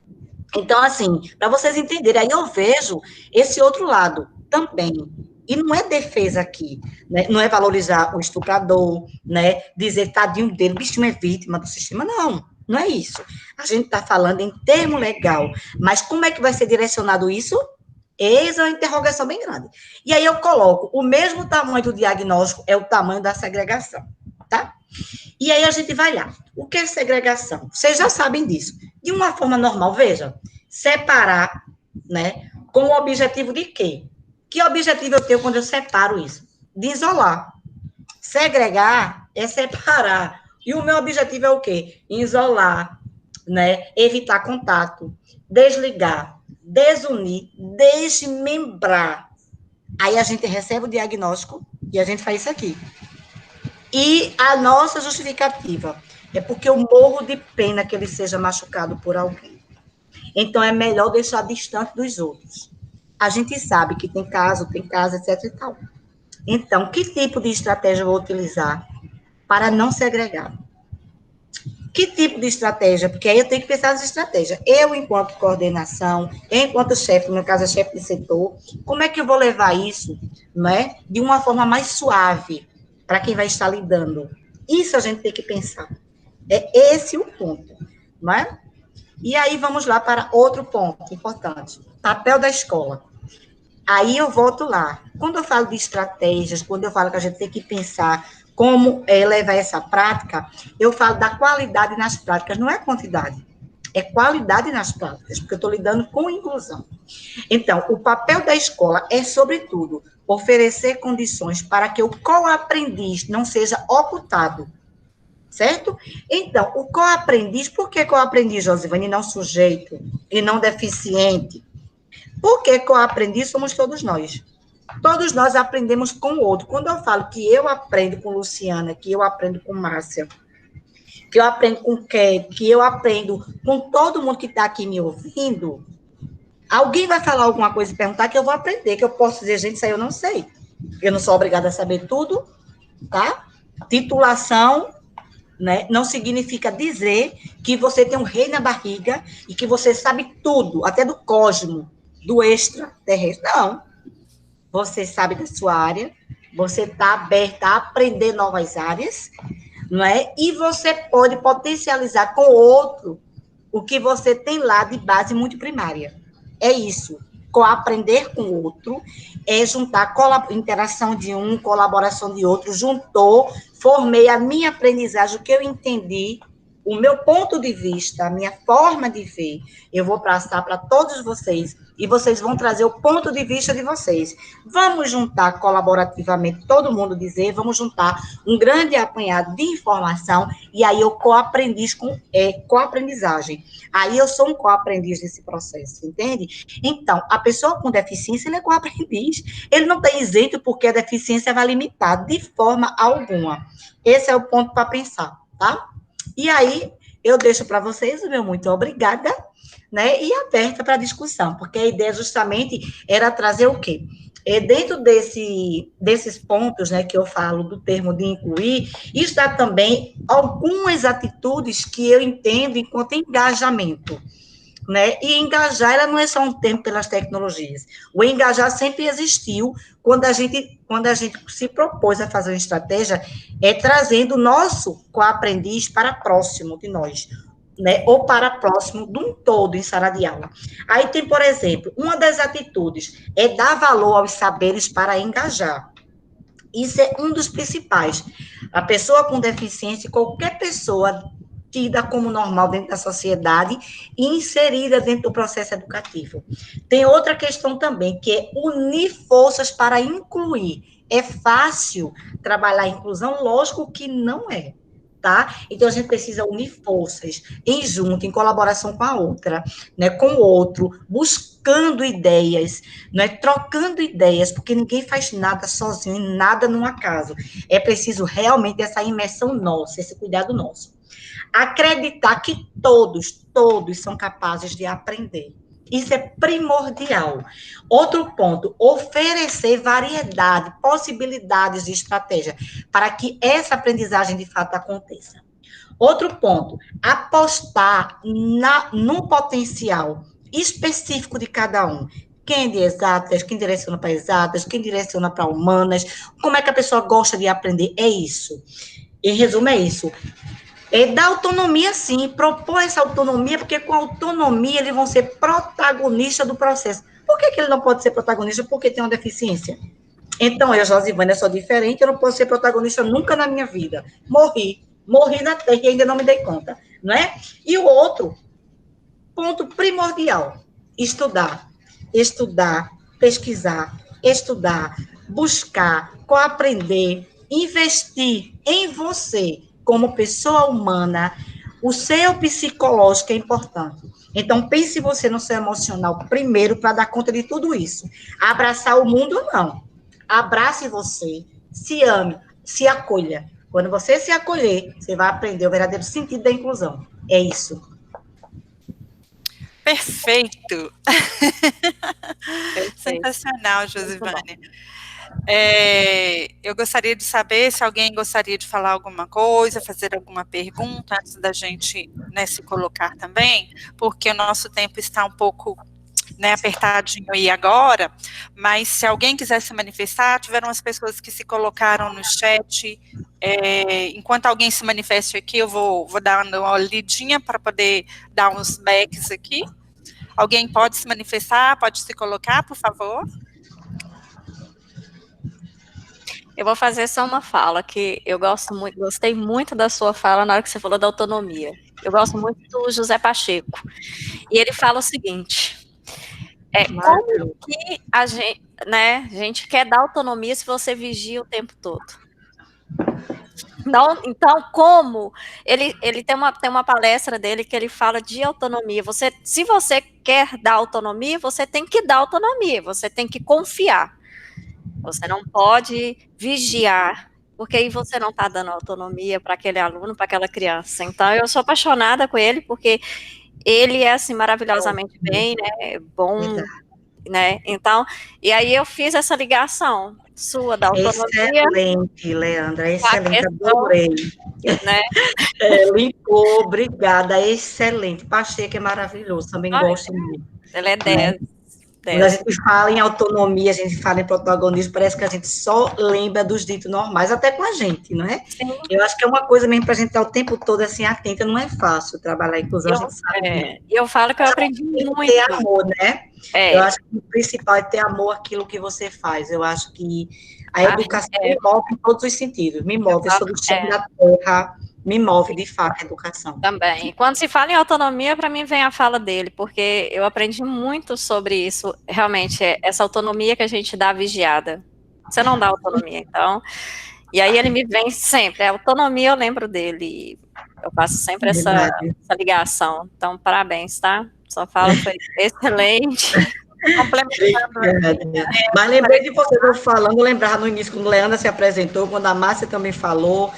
Então, assim, para vocês entenderem, aí eu vejo esse outro lado também. E não é defesa aqui, né? Não é valorizar o estuprador, né? Dizer, tadinho dele, o bichinho é vítima do sistema. Não, não é isso. A gente está falando em termo legal. Mas como é que vai ser direcionado isso? Eis uma interrogação bem grande. E aí eu coloco, o mesmo tamanho do diagnóstico é o tamanho da segregação, tá? E aí a gente vai lá. O que é segregação? Vocês já sabem disso. De uma forma normal, veja, separar, né, com o objetivo de quê? Que objetivo eu tenho quando eu separo isso? De isolar. Segregar é separar. E o meu objetivo é o quê? Isolar, né, evitar contato, desligar, desunir, desmembrar. Aí a gente recebe o diagnóstico e a gente faz isso aqui. E a nossa justificativa é porque eu morro de pena que ele seja machucado por alguém. Então, é melhor deixar distante dos outros. A gente sabe que tem caso, etc e tal. Então, que tipo de estratégia eu vou utilizar para não segregar? Que tipo de estratégia? Porque aí eu tenho que pensar nas estratégias. Eu, enquanto coordenação, enquanto chefe, no meu caso, é chefe de setor, como é que eu vou levar isso, não é? De uma forma mais suave para quem vai estar lidando? Isso a gente tem que pensar. É esse o ponto, não é? E aí vamos lá para outro ponto importante. Papel da escola. Aí eu volto lá. Quando eu falo de estratégias, quando eu falo que a gente tem que pensar como levar essa prática, eu falo da qualidade nas práticas, não é quantidade, é qualidade nas práticas, porque eu estou lidando com inclusão. Então, o papel da escola é, sobretudo, oferecer condições para que o co-aprendiz não seja ocultado, certo? Então, o co-aprendiz, por que co-aprendiz, Josivane, e não sujeito, e não deficiente? Porque co-aprendiz somos todos nós. Todos nós aprendemos com o outro. Quando eu falo que eu aprendo com Luciana, que eu aprendo com Márcia, que eu aprendo com quem, que eu aprendo com todo mundo que está aqui me ouvindo, alguém vai falar alguma coisa e perguntar que eu vou aprender, que eu posso dizer, gente, isso aí eu não sei. Eu não sou obrigada a saber tudo, tá? Titulação, né, não significa dizer que você tem um rei na barriga e que você sabe tudo, até do cosmo, do extraterrestre. Não. Você sabe da sua área, você está aberta a aprender novas áreas, não é? E você pode potencializar com o outro o que você tem lá de base muito primária. É isso. Aprender com o outro é juntar interação de um, colaboração de outro, juntou, formei a minha aprendizagem, o que eu entendi, o meu ponto de vista, a minha forma de ver, eu vou passar para todos vocês, e vocês vão trazer o ponto de vista de vocês. Vamos juntar colaborativamente, todo mundo dizer, vamos juntar um grande apanhado de informação, e aí eu co-aprendiz com co-aprendizagem. Aí eu sou um co-aprendiz desse processo, entende? Então, a pessoa com deficiência, ele é co-aprendiz. Ele não está isento porque a deficiência vai limitar de forma alguma. Esse é o ponto para pensar, tá? E aí, eu deixo para vocês o meu muito obrigada, né? E aberta para discussão, porque a ideia justamente era trazer o quê? Dentro desses pontos, né, que eu falo do termo de incluir, está também algumas atitudes que eu entendo enquanto engajamento, né? E engajar, ela não é só um termo pelas tecnologias. O engajar sempre existiu quando a gente se propôs a fazer uma estratégia, trazendo o nosso co-aprendiz para próximo de nós, né? Ou para próximo de um todo em sala de aula. Aí tem, por exemplo, uma das atitudes é dar valor aos saberes para engajar. Isso é um dos principais. A pessoa com deficiência, qualquer pessoa tida como normal dentro da sociedade e inserida dentro do processo educativo. Tem outra questão também, que é unir forças para incluir. É fácil trabalhar a inclusão? Lógico que não é, tá? Então, a gente precisa unir forças em junto, em colaboração com a outra, né, com o outro, buscando ideias, né, trocando ideias, porque ninguém faz nada sozinho, nada num acaso. É preciso realmente essa imersão nossa, esse cuidado nosso. Acreditar que todos são capazes de aprender. Isso é primordial. Outro ponto, oferecer variedade, possibilidades de estratégia para que essa aprendizagem de fato aconteça. Outro ponto, apostar no potencial específico de cada um. Quem é de exatas, quem direciona para exatas, quem direciona para humanas, como é que a pessoa gosta de aprender, é isso. Em resumo, é isso. Dar autonomia, sim, propor essa autonomia, porque com autonomia eles vão ser protagonistas do processo. Por que ele não pode ser protagonista? Porque tem uma deficiência. Então, eu, Josivânia, sou diferente, eu não posso ser protagonista nunca na minha vida. Morri na terra e ainda não me dei conta, não é? E o outro, ponto primordial, estudar, pesquisar, buscar, coaprender, investir em você, como pessoa humana, o seu psicológico é importante. Então, pense você no seu emocional primeiro para dar conta de tudo isso. Abraçar o mundo, não. Abrace você, se ame, se acolha. Quando você se acolher, você vai aprender o verdadeiro sentido da inclusão. É isso. Perfeito. Sensacional, Josivânia. Eu gostaria de saber se alguém gostaria de falar alguma coisa, fazer alguma pergunta antes da gente, né, se colocar também, porque o nosso tempo está um pouco, né, apertadinho aí agora, mas se alguém quiser se manifestar, tiveram as pessoas que se colocaram no chat, enquanto alguém se manifeste aqui, eu vou dar uma lidinha para poder dar uns backs aqui. Alguém pode se manifestar, pode se colocar, por favor? Eu vou fazer só uma fala, que eu gostei muito da sua fala na hora que você falou da autonomia. Eu gosto muito do José Pacheco. E ele fala o seguinte, como que a gente quer dar autonomia se você vigia o tempo todo? Então como? Ele tem uma palestra dele que ele fala de autonomia. Se você quer dar autonomia, você tem que dar autonomia, você tem que confiar. Você não pode vigiar porque aí você não está dando autonomia para aquele aluno, para aquela criança. Então, eu sou apaixonada com ele, porque ele é, assim, maravilhosamente bem, né, bom, Verdade. né, então, e aí eu fiz essa ligação sua da autonomia Excelente, Leandra, com a excelente, questão, adorei. né, Linkou, obrigada, excelente. Pacheco é maravilhoso, também olha, gosto muito. ela é Né? 10, Quando a 10. gente fala em autonomia, a gente fala em protagonismo, parece que a gente só lembra dos ditos normais, até com a gente, não é? Sim, Eu acho que é uma coisa mesmo para a gente estar o tempo todo assim atenta, não é fácil trabalhar a inclusão, a gente sabe disso. eu falo que eu Mas aprendi tem que muito, ter amor, né? Eu é, acho que o principal é ter amor àquilo que você faz. Eu acho que a a- educação é, me move em todos os sentidos, me eu move, eu falo, sou do chão da terra, me move de fato a educação. também. Quando se fala em autonomia, para mim vem a fala dele, porque eu aprendi muito sobre isso, realmente, essa autonomia que a gente dá vigiada. Você não dá autonomia, então. E aí ele me vem sempre, a autonomia eu lembro dele. Eu faço sempre Verdade. essa ligação. Então, parabéns, tá? Sua fala foi excelente. Complementando Obrigada. Mas lembrei de você eu falando, lembrava no início, quando a Leandra se apresentou, quando a Márcia também falou,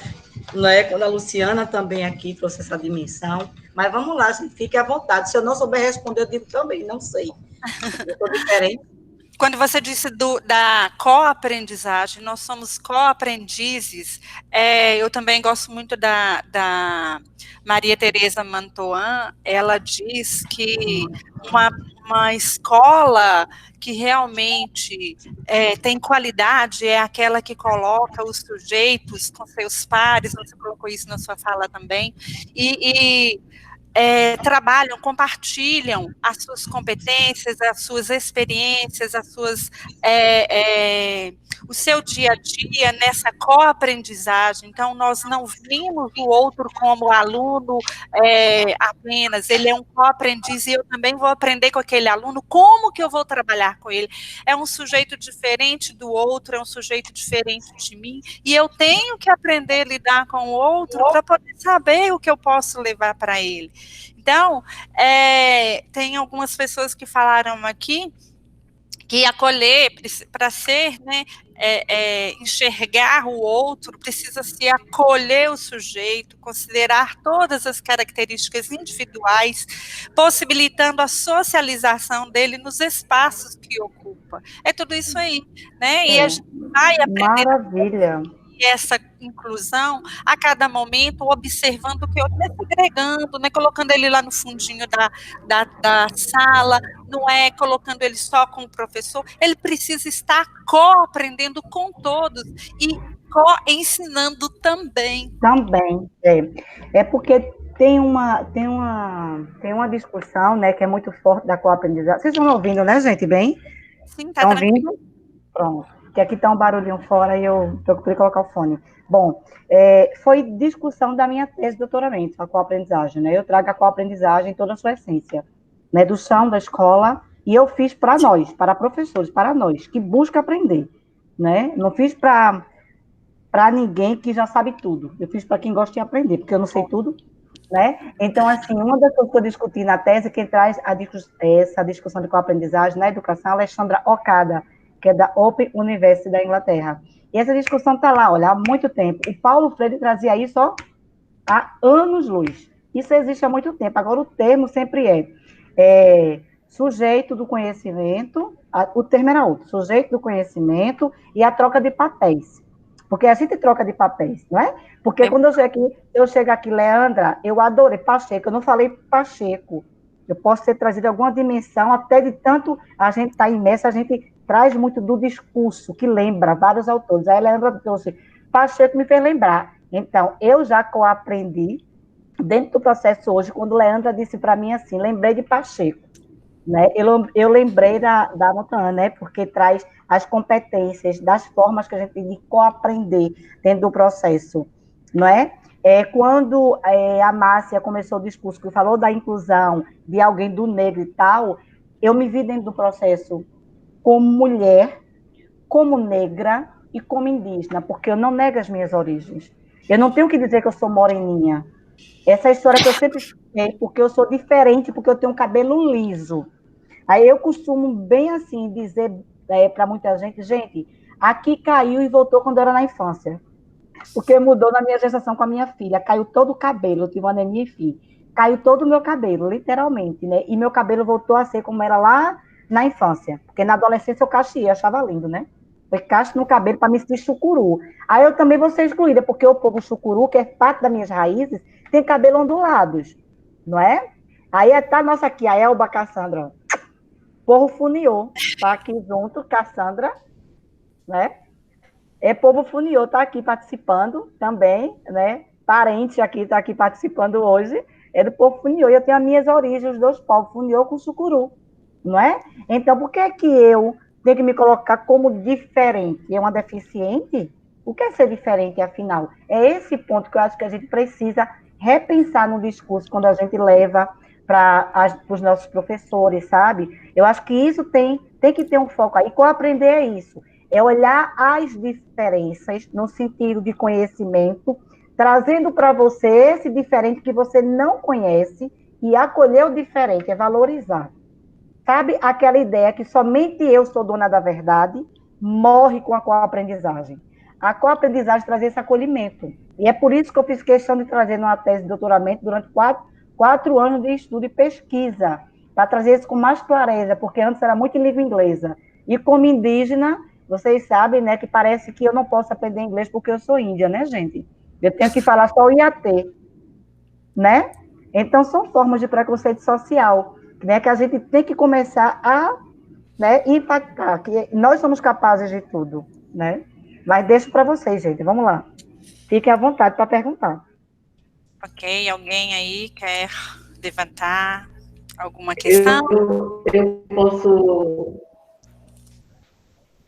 né? Quando a Luciana também aqui trouxe essa dimensão. Mas vamos lá, gente, fique à vontade. Se eu não souber responder, eu digo também, não sei. Eu estou diferente. Quando você disse da co-aprendizagem, nós somos co-aprendizes, eu também gosto muito da Maria Tereza Mantoan, ela diz que uma escola que realmente tem qualidade é aquela que coloca os sujeitos com seus pares, você colocou isso na sua fala também, e trabalham, compartilham as suas competências, as suas experiências, o seu dia a dia nessa co-aprendizagem. Então, nós não vimos o outro como aluno apenas, ele é um co-aprendiz e eu também vou aprender com aquele aluno, como que eu vou trabalhar com ele? É um sujeito diferente do outro, é um sujeito diferente de mim, e eu tenho que aprender a lidar com o outro para poder saber o que eu posso levar para ele. Então, tem algumas pessoas que falaram aqui que acolher, para ser, né, enxergar o outro, precisa se acolher o sujeito, considerar todas as características individuais, possibilitando a socialização dele nos espaços que ocupa. É tudo isso aí, né? E a gente vai aprender Maravilha. essa inclusão a cada momento, observando o que eu estou segregando, né, colocando ele lá no fundinho da sala, não é colocando ele só com o professor, ele precisa estar co-aprendendo com todos e co-ensinando também. Também, é porque tem uma discussão, né, que é muito forte da co-aprendizagem. Vocês estão me ouvindo, né, gente, bem? Sim, tá Estão tranquilo. ouvindo? Pronto, que aqui está um barulhinho fora e eu procurei colocar o fone. Bom, foi discussão da minha tese de doutoramento, a co-aprendizagem, né? Eu trago a co-aprendizagem em toda a sua essência, né? Do chão da escola, e eu fiz para nós, para professores, para nós, que busca aprender, né? Não fiz para ninguém que já sabe tudo. Eu fiz para quem gosta de aprender, porque eu não sei tudo, né? Então, assim, uma das coisas que eu discuti na tese, quem traz essa discussão de co-aprendizagem na educação, Alexandra Okada, que é da Open University da Inglaterra. E essa discussão está lá, olha, há muito tempo. O Paulo Freire trazia isso há anos-luz. Isso existe há muito tempo. Agora, o termo sempre sujeito do conhecimento, o termo era outro, sujeito do conhecimento e a troca de papéis. Porque a gente troca de papéis, não é? Porque quando eu chego aqui, Leandra, eu adorei Pacheco, eu não falei Pacheco. Eu posso ter trazido alguma dimensão, até de tanto a gente estar imersa, a gente traz muito do discurso, que lembra vários autores. Aí a Leandra trouxe, Pacheco me fez lembrar. Então, eu já aprendi dentro do processo hoje, quando Leandra disse para mim assim, lembrei de Pacheco. Né? Eu lembrei da Montanha, né? Porque traz as competências, das formas que a gente tem de coaprender dentro do processo, não é? Quando a Márcia começou o discurso, que falou da inclusão de alguém do negro e tal, eu me vi dentro do processo como mulher, como negra e como indígena, porque eu não nego as minhas origens. Eu não tenho que dizer que eu sou moreninha. Essa história que eu sempre sei, porque eu sou diferente, porque eu tenho um cabelo liso. Aí eu costumo bem assim dizer para muita gente, aqui caiu e voltou quando era na infância. Porque mudou na minha gestação com a minha filha. Caiu todo o cabelo, eu tive uma anemia, enfim. Caiu todo o meu cabelo, literalmente, né? E meu cabelo voltou a ser como era lá na infância. Porque na adolescência eu cacheei, achava lindo, né? Foi cacho no cabelo para me sentir chucuru. Aí eu também vou ser excluída, porque o povo chucuru, que é parte das minhas raízes, tem cabelo ondulados, não é? Aí tá a nossa aqui, a Elba Cassandra, ó. Povo Funiô, tá aqui junto, Cassandra, né? Povo Funiô tá aqui participando também, né? Parente aqui, tá aqui participando hoje, é do povo Funiô. E eu tenho as minhas origens, os dois povos, Funiô com Sucuru, não é? Então, por que que eu tenho que me colocar como diferente? É uma deficiente? O que é ser diferente, afinal? É esse ponto que eu acho que a gente precisa repensar no discurso quando a gente leva para os nossos professores, sabe? Eu acho que isso tem que ter um foco aí. Como aprender é isso? É olhar as diferenças no sentido de conhecimento, trazendo para você esse diferente que você não conhece e acolher o diferente, é valorizar. Sabe aquela ideia que somente eu sou dona da verdade? Morre com a co-aprendizagem. A co-aprendizagem traz esse acolhimento. E é por isso que eu fiz questão de trazer uma tese de doutoramento durante quatro anos de estudo e pesquisa, para trazer isso com mais clareza, porque antes era muito em língua inglesa. E como indígena, vocês sabem, né, que parece que eu não posso aprender inglês porque eu sou índia, né, gente? Eu tenho que falar só o IAT, né? Então, são formas de preconceito social, né, que a gente tem que começar a, né, impactar, que nós somos capazes de tudo, né? Mas deixo para vocês, gente, vamos lá. Fiquem à vontade para perguntar. Ok, alguém aí quer levantar alguma questão? Eu posso...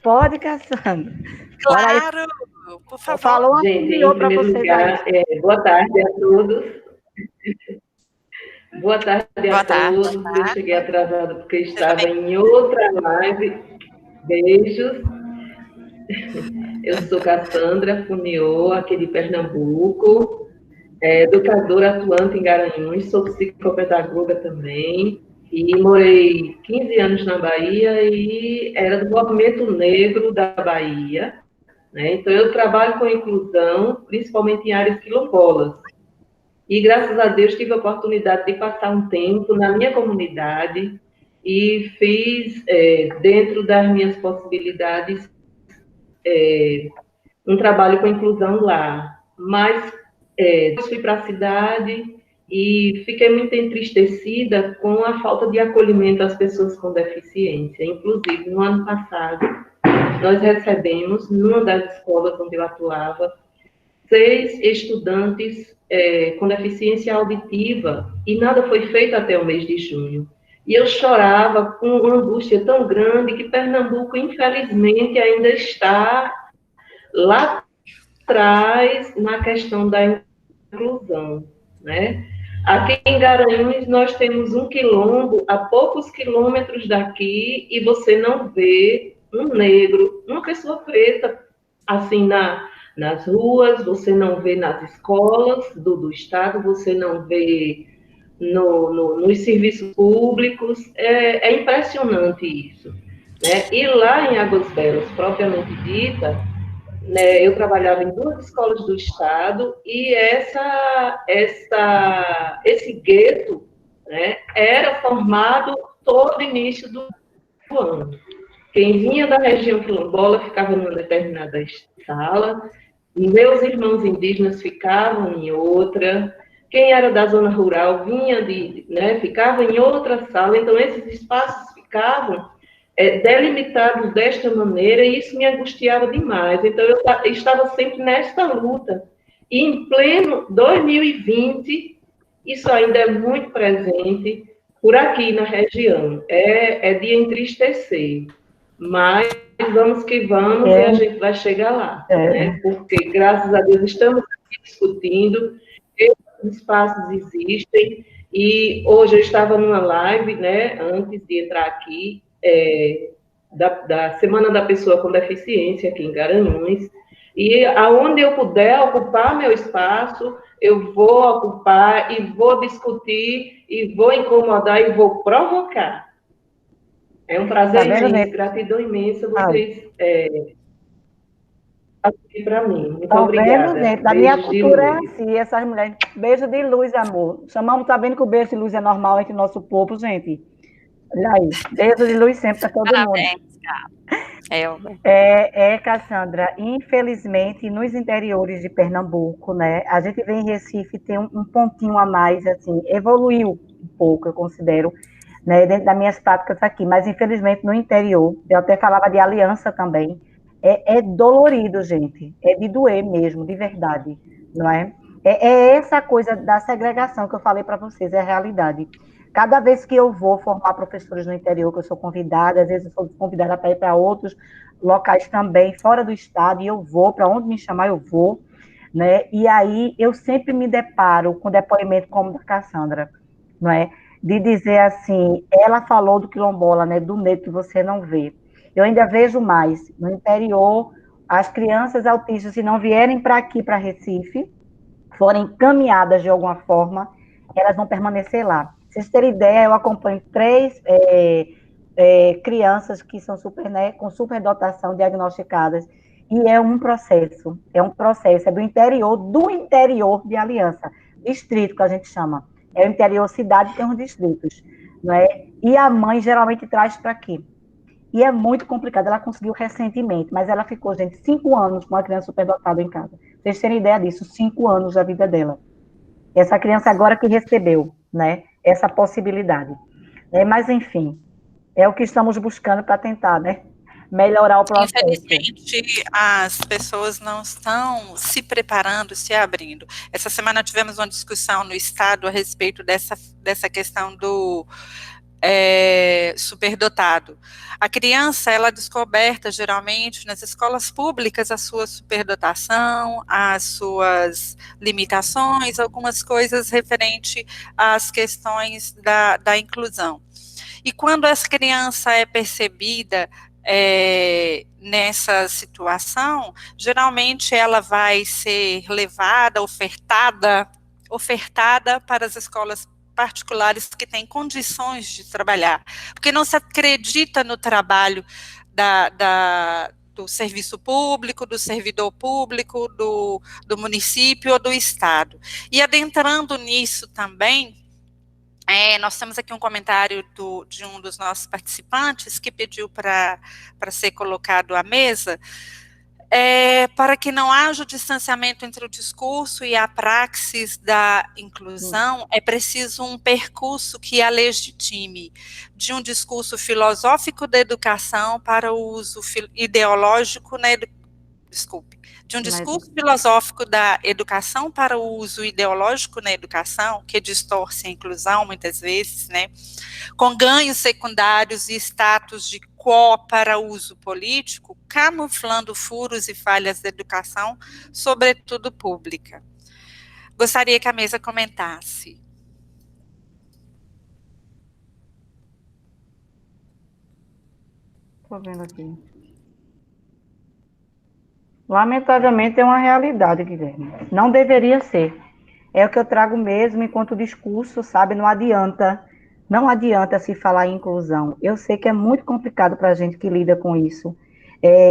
Pode, Cassandra. Claro, por favor. Falou uma Gente, opinião em para primeiro vocês lugar, aí. boa tarde a todos. Boa tarde Boa a tarde. todos. Eu cheguei atrasada porque estava em outra live. Beijos. Eu sou Cassandra Funiô, aqui de Pernambuco, educadora atuante em Garanhuns, sou psicopedagoga também, e morei 15 anos na Bahia e era do movimento negro da Bahia, né? Então eu trabalho com inclusão, principalmente em áreas quilombolas. E graças a Deus tive a oportunidade de passar um tempo na minha comunidade e fiz, dentro das minhas possibilidades, um trabalho com inclusão lá. Mas fui para a cidade e fiquei muito entristecida com a falta de acolhimento às pessoas com deficiência. Inclusive, no ano passado, nós recebemos, numa das escolas onde eu atuava, 6 estudantes com deficiência auditiva, e nada foi feito até o mês de junho. E eu chorava com uma angústia tão grande que Pernambuco, infelizmente, ainda está lá atrás na questão da inclusão, né? Aqui em Garanhuns, nós temos um quilombo a poucos quilômetros daqui e você não vê um negro, uma pessoa preta, assim, nas ruas, você não vê nas escolas do Estado, você não vê nos serviços públicos. É impressionante isso, né? E lá em Águas Belas, propriamente dita, né, eu trabalhava em 2 escolas do Estado e esse gueto, né, era formado todo início do ano. Quem vinha da região quilombola ficava numa determinada sala, meus irmãos indígenas ficavam em outra, quem era da zona rural vinha ficava em outra sala, então esses espaços ficavam delimitados desta maneira, e isso me angustiava demais. Então, eu estava sempre nesta luta. E em pleno 2020, isso ainda é muito presente por aqui na região. É de entristecer. Mas vamos que vamos e a gente vai chegar lá. Né? Porque, graças a Deus, estamos aqui discutindo, esses espaços existem, e hoje eu estava numa live, né, antes de entrar aqui, da Semana da Pessoa com Deficiência aqui em Garanhuns, e aonde eu puder ocupar meu espaço, eu vou ocupar e vou discutir, e vou incomodar e vou provocar. É um prazer imenso, gratidão imensa vocês aqui para mim. Muito Estão vendo, obrigada. gente? Da minha Beijo de cultura é luz. assim, essas mulheres. Beijo de luz, amor. Chamamos, tá vendo que o beijo de luz é normal entre o nosso povo, gente? Olha aí. Beijo de luz sempre para todo mundo. Parabéns, Elber. Cassandra, infelizmente, nos interiores de Pernambuco, né, a gente vem em Recife, tem um pontinho a mais, assim, evoluiu um pouco, eu considero, né, dentro das minhas práticas aqui, mas infelizmente no interior, eu até falava de aliança também, é dolorido, gente, é de doer mesmo, de verdade, não é? É essa coisa da segregação que eu falei para vocês, é a realidade. Cada vez que eu vou formar professores no interior, que eu sou convidada, às vezes eu sou convidada para ir para outros locais também, fora do estado, e eu vou, para onde me chamar, eu vou, né? E aí eu sempre me deparo com depoimento como o da Cassandra, não é? De dizer assim, ela falou do quilombola, né? Do negro que você não vê. Eu ainda vejo mais. No interior, as crianças autistas, se não vierem para aqui, para Recife, forem encaminhadas de alguma forma, elas vão permanecer lá. Pra vocês terem ideia, eu acompanho três crianças que são super, né, com superdotação diagnosticadas, e é um processo, é do interior de Aliança, distrito que a gente chama, é o interior cidade, tem uns distritos, não é? E a mãe geralmente traz para aqui, e é muito complicado. Ela conseguiu recentemente, mas ela ficou, gente, 5 anos com uma criança superdotada em casa. Vocês terem ideia disso, 5 anos da vida dela. Essa criança agora que recebeu, né, essa possibilidade. Mas, enfim, é o que estamos buscando para tentar, né, melhorar o processo. Infelizmente, as pessoas não estão se preparando, se abrindo. Essa semana tivemos uma discussão no Estado a respeito dessa questão do superdotado. A criança, ela é descoberta geralmente nas escolas públicas a sua superdotação, as suas limitações, algumas coisas referente às questões da inclusão. E quando essa criança é percebida nessa situação, geralmente ela vai ser levada, ofertada para as escolas particulares que têm condições de trabalhar, porque não se acredita no trabalho do serviço público, do servidor público, do município ou do estado. E adentrando nisso também, nós temos aqui um comentário de um dos nossos participantes que pediu para ser colocado à mesa, para que não haja o distanciamento entre o discurso e a praxis da inclusão, é preciso um percurso que a legitime, de um discurso filosófico da educação para o uso ideológico de um discurso filosófico da educação para o uso ideológico na educação, que distorce a inclusão muitas vezes, né, com ganhos secundários e status de quo para uso político, camuflando furos e falhas da educação, sobretudo pública. Gostaria que a mesa comentasse. Estou vendo aqui. Lamentavelmente é uma realidade, Guilherme. Não deveria ser. É o que eu trago mesmo enquanto discurso, sabe? Não adianta se falar em inclusão. Eu sei que é muito complicado para a gente que lida com isso,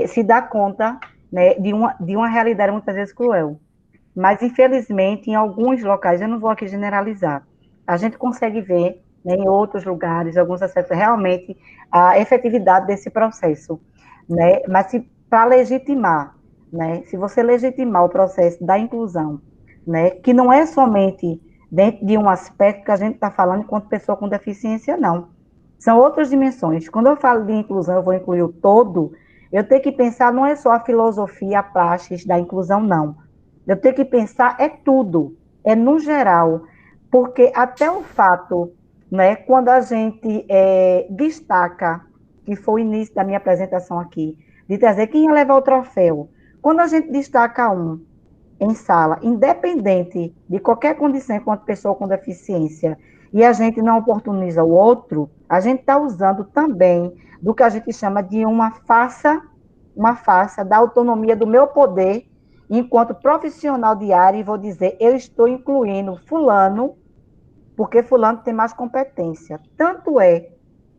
se dar conta, né, de uma realidade muitas vezes cruel. Mas, infelizmente, em alguns locais, eu não vou aqui generalizar, a gente consegue ver, né, em outros lugares, alguns acessos, realmente, a efetividade desse processo, né? Mas para legitimar, né, se você legitimar o processo da inclusão, né, que não é somente dentro de um aspecto que a gente está falando enquanto pessoa com deficiência, não. São outras dimensões. Quando eu falo de inclusão, eu vou incluir o todo, eu tenho que pensar, não é só a filosofia, a praxis da inclusão, não. Eu tenho que pensar, é tudo, é no geral, porque até o fato, né, quando a gente destaca, que foi o início da minha apresentação aqui, de trazer quem ia levar o troféu, quando a gente destaca um em sala, independente de qualquer condição enquanto pessoa com deficiência, e a gente não oportuniza o outro, a gente está usando também do que a gente chama de uma farsa da autonomia do meu poder, enquanto profissional de área, e vou dizer, eu estou incluindo fulano, porque fulano tem mais competência. Tanto é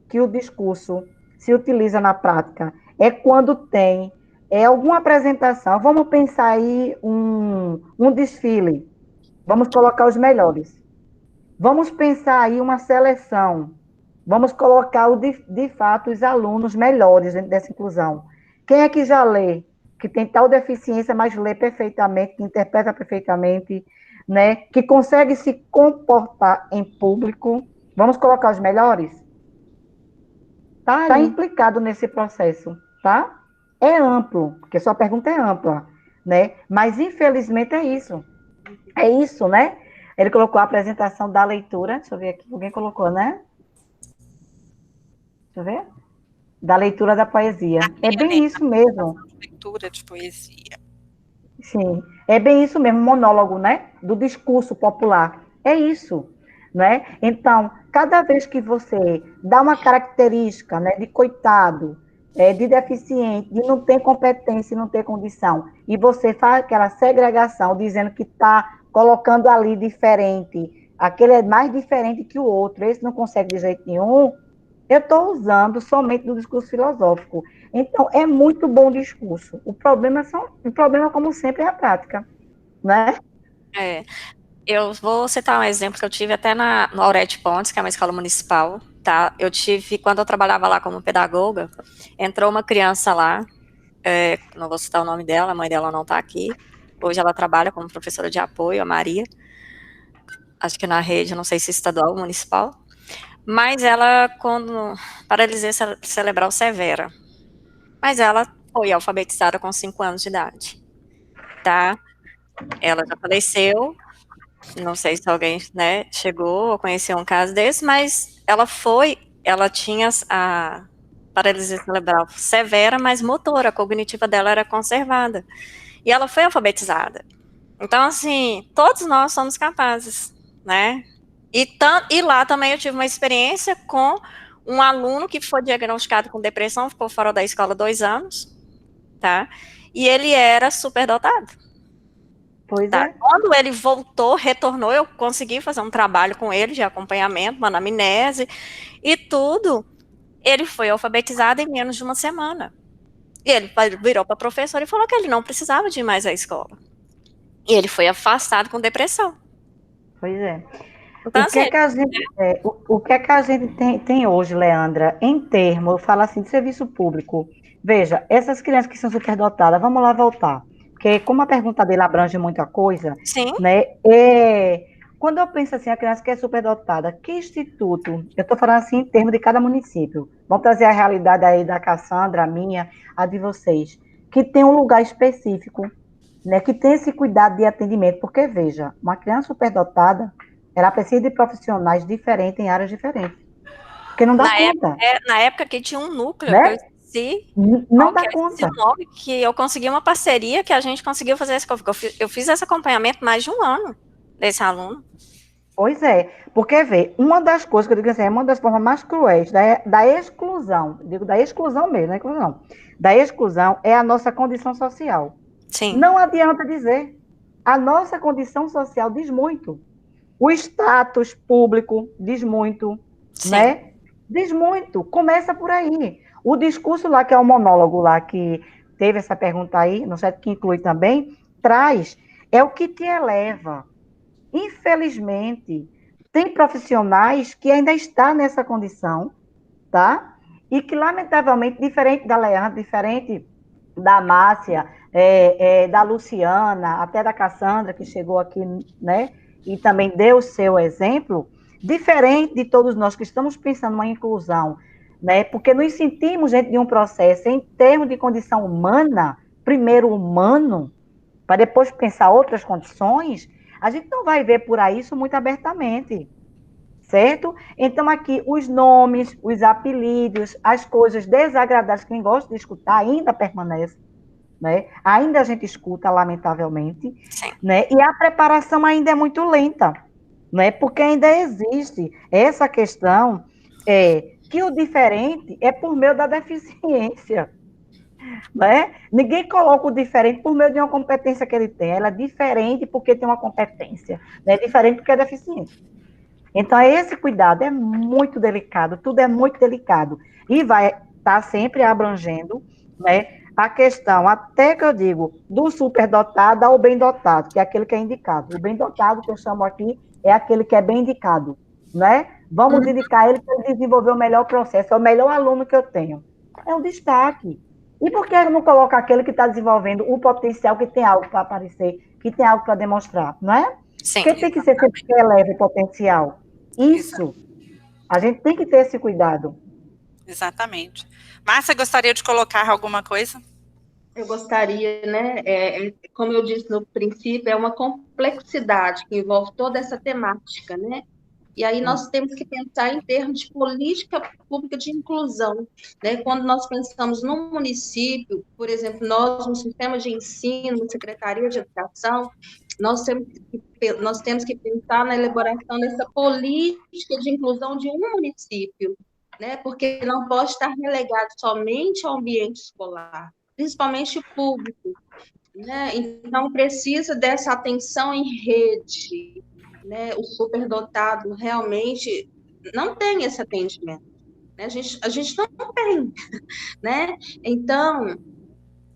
que o discurso se utiliza na prática, é quando tem é alguma apresentação, vamos pensar aí um desfile, vamos colocar os melhores. Vamos pensar aí uma seleção, vamos colocar, de fato, os alunos melhores dentro dessa inclusão. Quem é que já lê, que tem tal deficiência, mas lê perfeitamente, que interpreta perfeitamente, né? Que consegue se comportar em público? Vamos colocar os melhores? Está implicado nesse processo, tá? É amplo, porque sua pergunta é ampla, né? Mas, infelizmente, é isso. É isso, né? Ele colocou a apresentação da leitura. Deixa eu ver aqui. Alguém colocou, né? Deixa eu ver. Da leitura da poesia. É bem isso mesmo. Leitura de poesia. Sim. É bem isso mesmo, monólogo, né? Do discurso popular. É isso, né? Então, cada vez que você dá uma característica, né, de coitado, de deficiente, de não ter competência, não ter condição, e você faz aquela segregação, dizendo que está colocando ali diferente, aquele é mais diferente que o outro, esse não consegue de jeito nenhum, eu estou usando somente do discurso filosófico. Então, é muito bom o discurso. O problema, como sempre, é a prática, né? Eu vou citar um exemplo que eu tive até no Aurete Pontes, que é uma escola municipal, tá? Eu tive, quando eu trabalhava lá como pedagoga, entrou uma criança lá, não vou citar o nome dela, a mãe dela não está aqui. Hoje ela trabalha como professora de apoio, a Maria, acho que na rede, não sei se estadual ou municipal, mas ela com paralisia cerebral severa, mas ela foi alfabetizada com 5 anos de idade, tá? Ela já faleceu, não sei se alguém, né, chegou a conhecer um caso desse, mas ela tinha a paralisia cerebral severa, mas motora, a cognitiva dela era conservada, e ela foi alfabetizada. Então, assim, todos nós somos capazes, né? E lá também eu tive uma experiência com um aluno que foi diagnosticado com depressão, ficou fora da escola 2 anos, tá? E ele era superdotado. Pois Tá? é. Quando ele retornou, eu consegui fazer um trabalho com ele de acompanhamento, uma anamnese e tudo. Ele foi alfabetizado em menos de uma semana. E ele virou para a professora e falou que ele não precisava de ir mais à escola. E ele foi afastado com depressão. Pois é. Então, O que é que a gente, o que é que a gente tem hoje, Leandra, em termos, eu falo assim, de serviço público? Veja, essas crianças que são superdotadas, vamos lá voltar. Porque como a pergunta dele abrange muita coisa, sim, né? Quando eu penso assim, a criança que é superdotada, que instituto? Eu estou falando assim em termos de cada município. Vamos trazer a realidade aí da Cassandra, a minha, a de vocês. Que tem um lugar específico, né? Que tem esse cuidado de atendimento. Porque, veja, uma criança superdotada, ela precisa de profissionais diferentes em áreas diferentes. Porque não dá conta. na época que tinha um núcleo, Né? que eu esqueci, Não dá conta. o nome, que eu consegui uma parceria, que a gente conseguiu fazer esse. Eu fiz esse acompanhamento mais de um ano desse aluno. Pois é, porque, vê, uma das coisas que eu digo assim, é uma das formas mais cruéis da exclusão, digo da exclusão mesmo, não é inclusão, da exclusão é a nossa condição social. Sim. Não adianta dizer, a nossa condição social diz muito. O status público diz muito, Sim. né? Diz muito, começa por aí. O discurso lá, que é o monólogo lá, que teve essa pergunta aí, não sei que inclui também, traz, é o que te eleva. Infelizmente, tem profissionais que ainda estão nessa condição, tá? E que, lamentavelmente, diferente da Leandra, diferente da Márcia, da Luciana, até da Cassandra, que chegou aqui, né? E também deu o seu exemplo, diferente de todos nós que estamos pensando numa inclusão, né? Porque nos sentimos dentro de um processo em termos de condição humana, primeiro humano, para depois pensar outras condições, a gente não vai ver por aí isso muito abertamente, certo? Então, aqui, os nomes, os apelidos, as coisas desagradáveis que quem gosta de escutar ainda permanecem, né? Ainda a gente escuta, lamentavelmente, né? E a preparação ainda é muito lenta, né? Porque ainda existe essa questão que o diferente é por meio da deficiência, né? Ninguém coloca o diferente por meio de uma competência que ele tem. Ela é diferente porque tem uma competência, né? Diferente porque é deficiente. Então, esse cuidado é muito delicado, tudo é muito delicado. E vai estar sempre abrangendo, né, a questão, até que eu digo, do superdotado ao bem dotado, que é aquele que é indicado. O bem dotado, que eu chamo aqui, é aquele que é bem indicado, né? Vamos indicar ele para desenvolver o melhor processo, é o melhor aluno que eu tenho. É um destaque. E por que eu não coloco aquele que está desenvolvendo o potencial, que tem algo para aparecer, que tem algo para demonstrar, não é? Sim. Porque tem que ser sempre que eleva o potencial. Isso. A gente tem que ter esse cuidado. Exatamente. Márcia, gostaria de colocar alguma coisa? Eu gostaria, né, como eu disse no princípio, é uma complexidade que envolve toda essa temática, né? E aí nós temos que pensar em termos de política pública de inclusão, né? Quando nós pensamos num município, por exemplo, nós, no sistema de ensino, na Secretaria de Educação, nós temos que pensar na elaboração dessa política de inclusão de um município, né? Porque não pode estar relegado somente ao ambiente escolar, principalmente o público, né? Então, precisa dessa atenção em rede, né? O superdotado realmente não tem esse atendimento, né? A gente não tem, né? Então,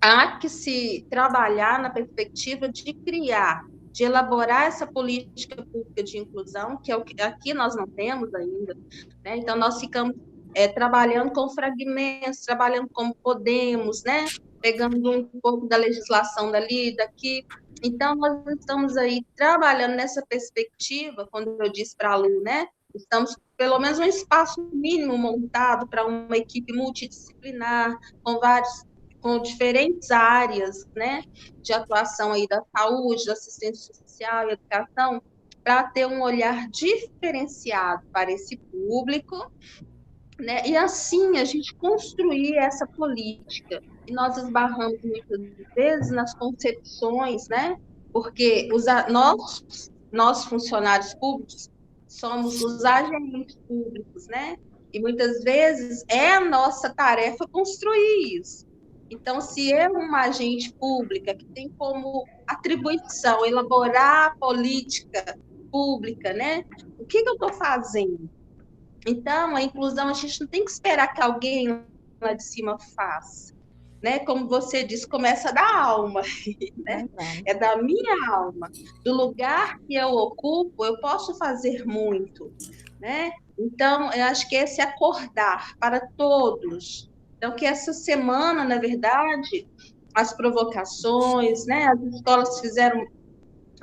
há que se trabalhar na perspectiva de criar, de elaborar essa política pública de inclusão, que é o que aqui nós não temos ainda, né? Então, nós ficamos trabalhando com fragmentos, trabalhando como podemos, né? Pegando um pouco da legislação dali, daqui. Então, nós estamos aí trabalhando nessa perspectiva, quando eu disse para a Lu, né? Estamos, pelo menos, um espaço mínimo montado para uma equipe multidisciplinar, com diferentes áreas, né, de atuação aí da saúde, da assistência social e educação, para ter um olhar diferenciado para esse público, né, e assim a gente construir essa política. E nós esbarramos muitas vezes nas concepções, né, porque nós funcionários públicos somos os agentes públicos, né, e muitas vezes é a nossa tarefa construir isso. Então, se é uma agente pública que tem como atribuição elaborar a política pública, né? O que eu estou fazendo? Então, a inclusão, a gente não tem que esperar que alguém lá de cima faça, né? Como você disse, começa da alma, né? É da minha alma. Do lugar que eu ocupo, eu posso fazer muito, né? Então, eu acho que esse acordar para todos. Então, que essa semana, na verdade, as provocações, né? As escolas fizeram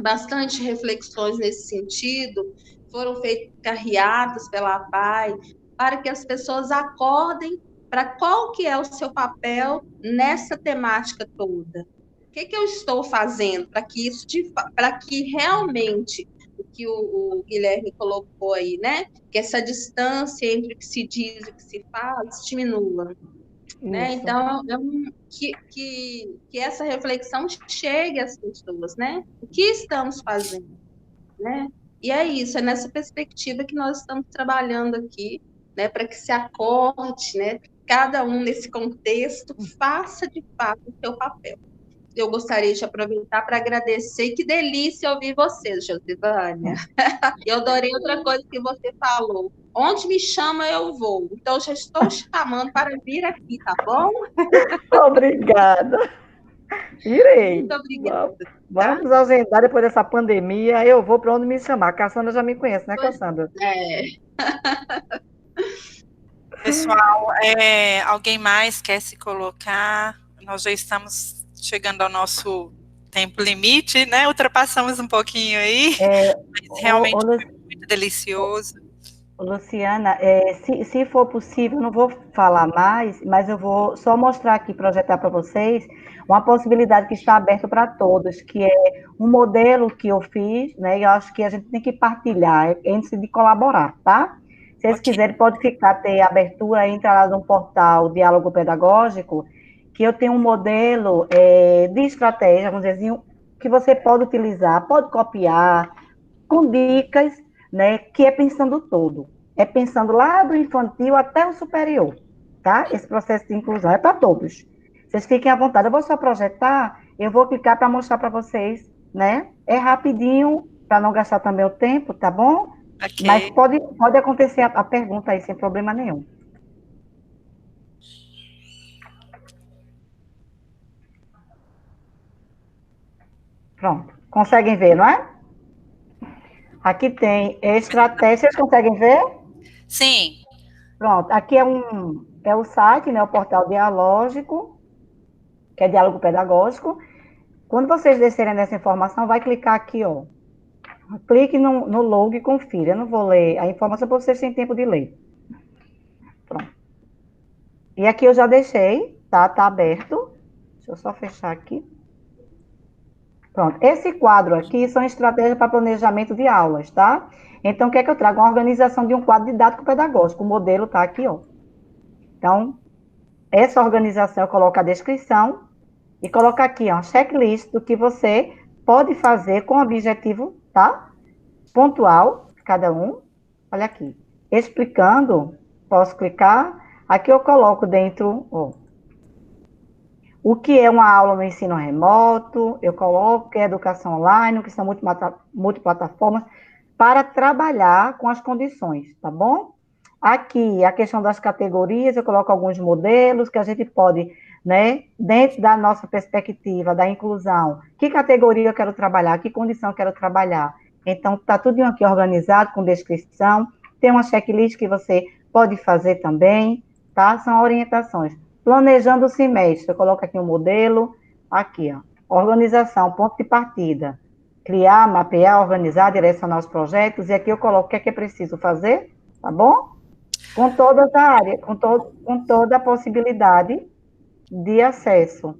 bastante reflexões nesse sentido, foram feitas carreatas pela APAE, para que as pessoas acordem para qual que é o seu papel nessa temática toda. O que eu estou fazendo para que isso, para que realmente o que o Guilherme colocou aí, né? Que essa distância entre o que se diz e o que se faz diminua. Né? Então, que essa reflexão chegue às pessoas, né? O que estamos fazendo, né? E é isso, é nessa perspectiva que nós estamos trabalhando aqui, né? Para que se acorde, né? Cada um nesse contexto faça de fato o seu papel. Eu gostaria de aproveitar para agradecer, e que delícia ouvir vocês, Josivânia. Eu adorei outra coisa que você falou. Onde me chama, eu vou. Então, já estou chamando para vir aqui, tá bom? Obrigada. Irei. Muito obrigada. Vamos agendar depois dessa pandemia. Eu vou para onde me chamar. A Cassandra já me conhece, né, Cassandra? Pessoal, alguém mais quer se colocar? Nós já estamos chegando ao nosso tempo limite, né? Ultrapassamos um pouquinho aí, mas realmente foi muito delicioso. Luciana, se for possível, eu não vou falar mais, mas eu vou só mostrar aqui, projetar para vocês uma possibilidade que está aberta para todos, que é um modelo que eu fiz, né? E eu acho que a gente tem que partilhar antes de colaborar, tá? Se vocês quiserem, pode ter abertura, entrar lá no portal Diálogo Pedagógico, que eu tenho um modelo de estratégia, vamos dizer assim, que você pode utilizar, pode copiar, com dicas, né, que é pensando todo. É pensando lá do infantil até o superior, tá? Esse processo de inclusão é para todos. Vocês fiquem à vontade. Eu vou só projetar, eu vou clicar para mostrar para vocês, né? É rapidinho, para não gastar também o tempo, tá bom? Okay. Mas pode acontecer a pergunta aí, sem problema nenhum. Pronto. Conseguem ver, não é? Aqui tem estratégia. Vocês conseguem ver? Sim. Pronto. Aqui é o site, né? O portal dialógico, que é diálogo pedagógico. Quando vocês descerem nessa informação, vai clicar aqui, ó. Clique no logo e confira. Eu não vou ler a informação para vocês terem tempo de ler. Pronto. E aqui eu já deixei, tá? Tá aberto. Deixa eu só fechar aqui. Pronto. Esse quadro aqui são estratégias para planejamento de aulas, tá? Então, o que é que eu trago? Uma organização de um quadro didático pedagógico. O modelo tá aqui, ó. Então, essa organização eu coloco a descrição e coloco aqui, ó, checklist do que você pode fazer com objetivo, tá? Pontual, cada um. Olha aqui. Explicando, posso clicar. Aqui eu coloco dentro, ó, o que é uma aula no ensino remoto, eu coloco que é educação online, que são multiplataformas, para trabalhar com as condições, tá bom? Aqui, a questão das categorias, eu coloco alguns modelos que a gente pode, né, dentro da nossa perspectiva da inclusão, que categoria eu quero trabalhar, que condição eu quero trabalhar. Então, tá tudo aqui organizado, com descrição, tem uma checklist que você pode fazer também, tá? São orientações. Planejando o semestre, eu coloco aqui um modelo, aqui, ó, organização, ponto de partida, criar, mapear, organizar, direcionar os projetos, e aqui eu coloco o que é preciso fazer, tá bom? Com toda a área, com toda a possibilidade de acesso,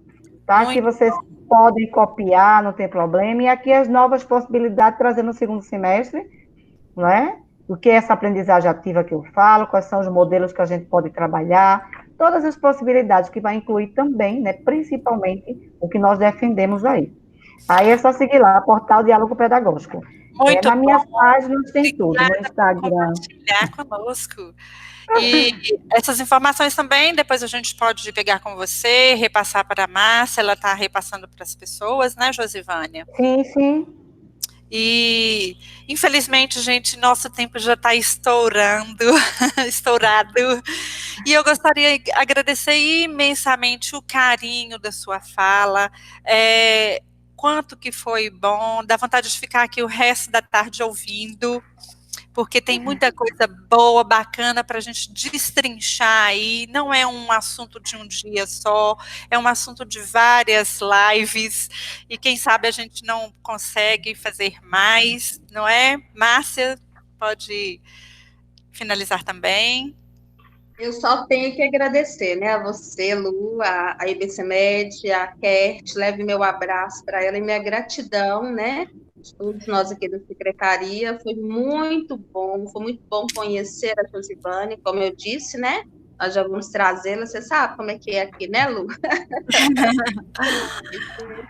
tá? Aqui vocês podem copiar, não tem problema, e aqui as novas possibilidades trazendo no segundo semestre, não é? O que é essa aprendizagem ativa que eu falo, quais são os modelos que a gente pode trabalhar, todas as possibilidades que vai incluir também, né, principalmente o que nós defendemos aí. Aí é só seguir lá, Portal Diálogo Pedagógico. Muito nas minhas bom. páginas tem tudo, no Instagram. Compartilhar conosco. E essas informações também, depois a gente pode pegar com você, repassar para a Márcia, ela está repassando para as pessoas, né, Josivânia? Sim, sim. E, infelizmente, gente, nosso tempo já está estourando, estourado. E eu gostaria de agradecer imensamente o carinho da sua fala, quanto que foi bom, dá vontade de ficar aqui o resto da tarde ouvindo, porque tem muita coisa boa, bacana para a gente destrinchar aí, não é um assunto de um dia só, é um assunto de várias lives, e quem sabe a gente não consegue fazer mais, não é? Márcia, pode finalizar também. Eu só tenho que agradecer, né, a você, Lu, a IBCMed, a Kert, leve meu abraço para ela e minha gratidão, né, de todos nós aqui da secretaria. Foi muito bom conhecer a Josivane, como eu disse, né, nós já vamos trazê-la, você sabe como é que é aqui, né, Lu?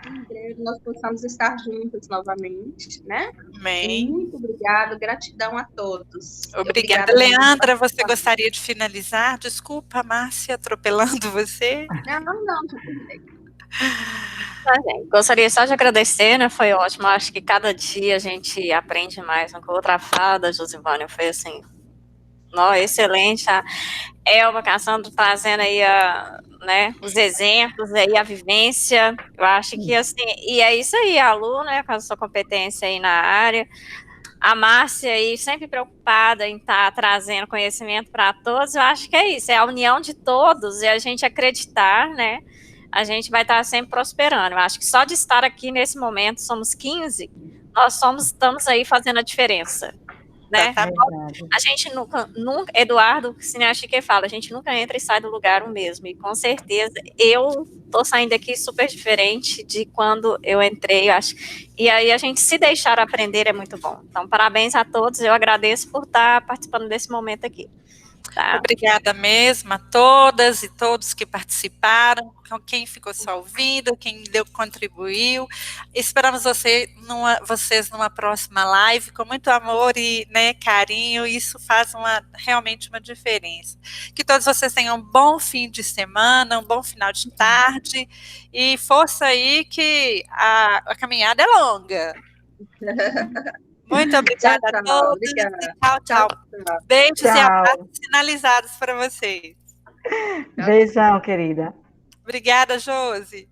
Em breve nós possamos estar juntos novamente, né? Amém. Muito obrigada, gratidão a todos. Obrigada. Leandra, você gostaria de finalizar? Desculpa, Márcia, atropelando você. Não. Gostaria só de agradecer, né? Foi ótimo. Acho que cada dia a gente aprende mais uma com a outra. Fala da Josivânia foi assim, excelente. A Elba Cassandra trazendo aí né, os exemplos aí, a vivência. Eu acho que assim, e é isso aí, a Lu, né, com a sua competência aí na área. A Márcia aí, sempre preocupada em estar trazendo conhecimento para todos. Eu acho que é isso, é a união de todos e a gente acreditar, né? A gente vai estar sempre prosperando. Eu acho que só de estar aqui nesse momento, somos 15, estamos aí fazendo a diferença. Né? A gente nunca, Eduardo Cineachique fala, a gente nunca entra e sai do lugar o mesmo, e com certeza eu tô saindo daqui super diferente de quando eu entrei, eu acho, e aí a gente se deixar aprender é muito bom. Então, parabéns a todos, eu agradeço por estar participando desse momento aqui. Tá. Obrigada mesmo a todas e todos que participaram, quem ficou só ouvindo, quem contribuiu. Esperamos vocês numa próxima live, com muito amor e, né, carinho, isso faz realmente uma diferença. Que todos vocês tenham um bom fim de semana, um bom final de tarde, e força aí que a caminhada é longa. Muito obrigada a todos. Obrigada. Tchau. Beijos e abraços finalizados para vocês. Beijão, querida. Obrigada, Josi.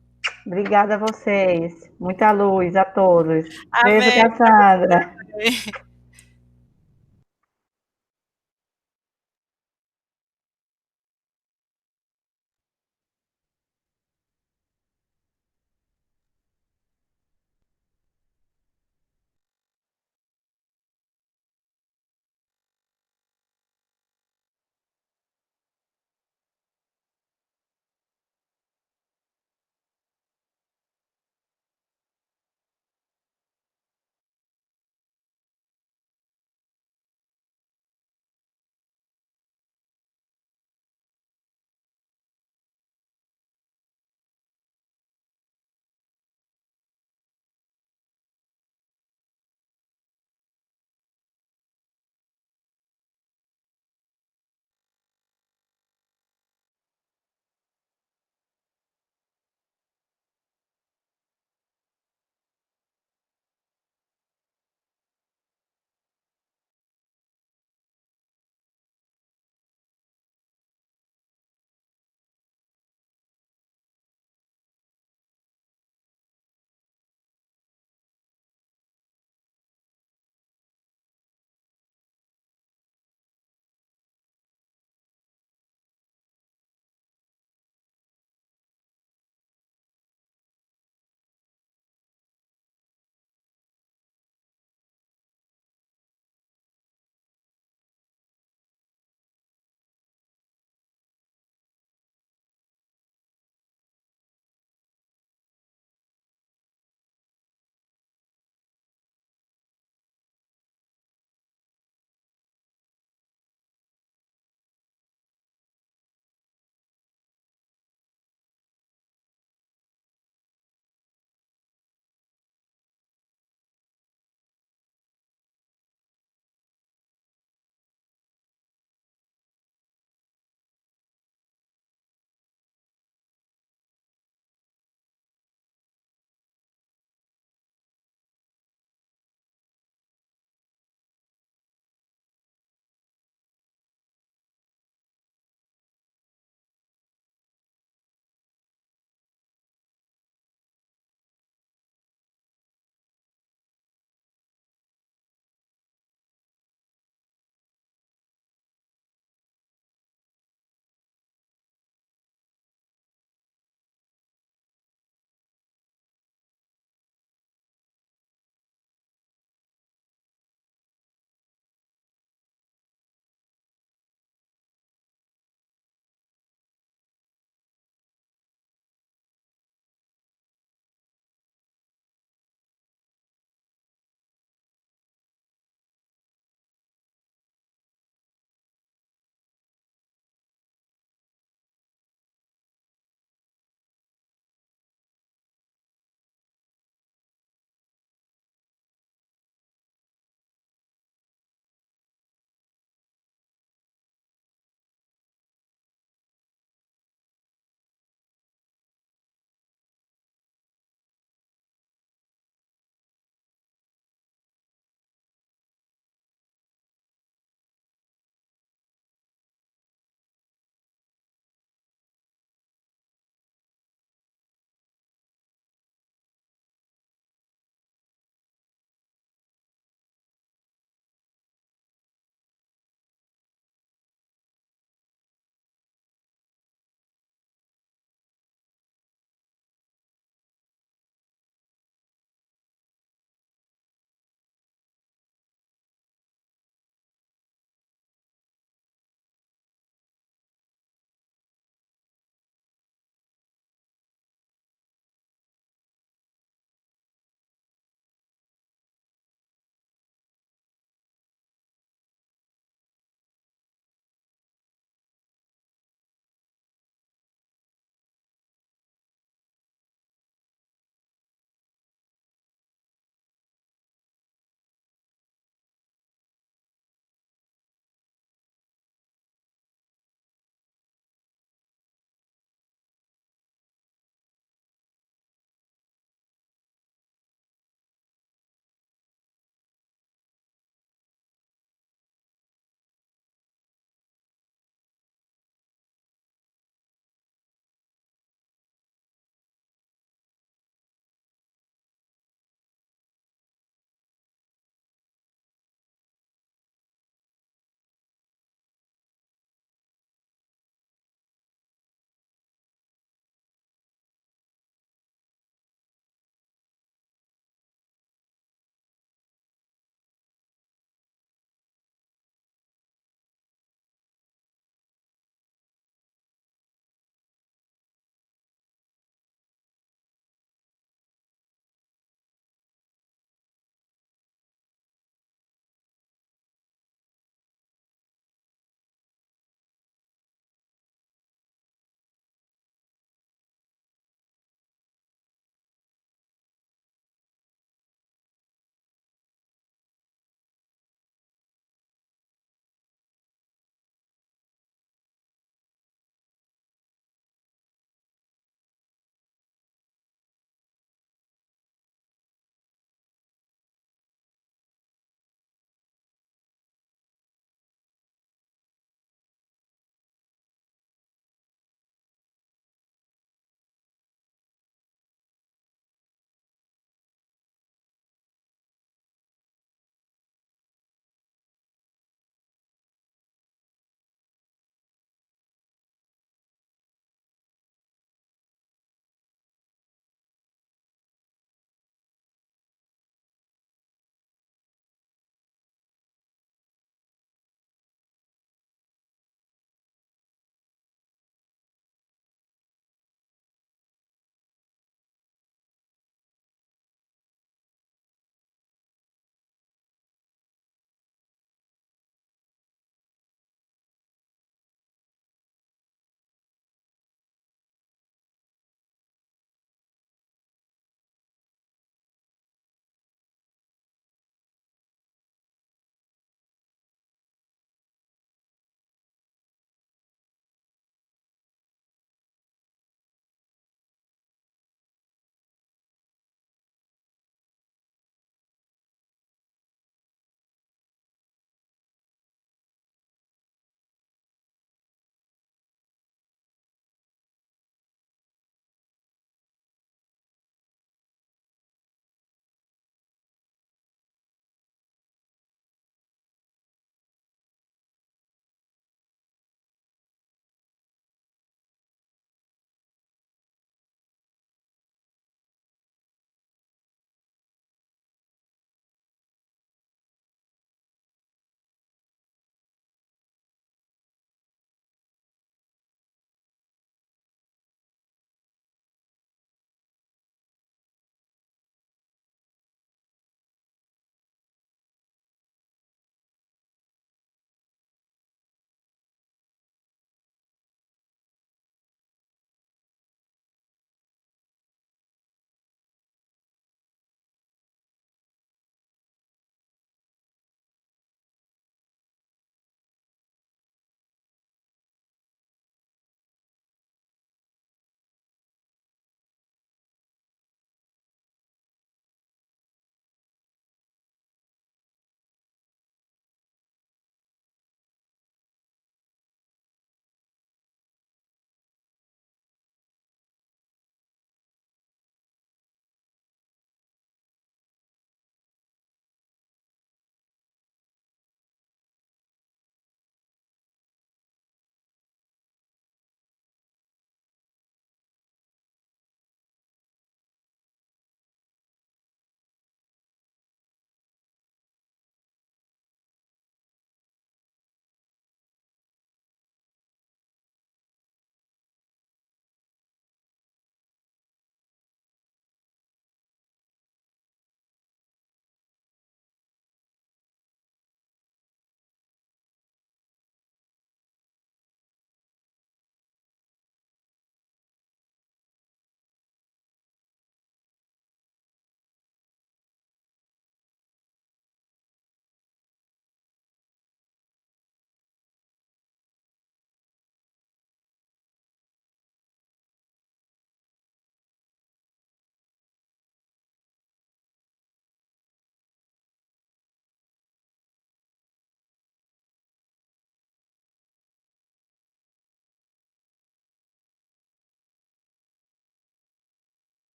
Obrigada a vocês. Muita luz a todos. Amém. Beijo, Cassandra.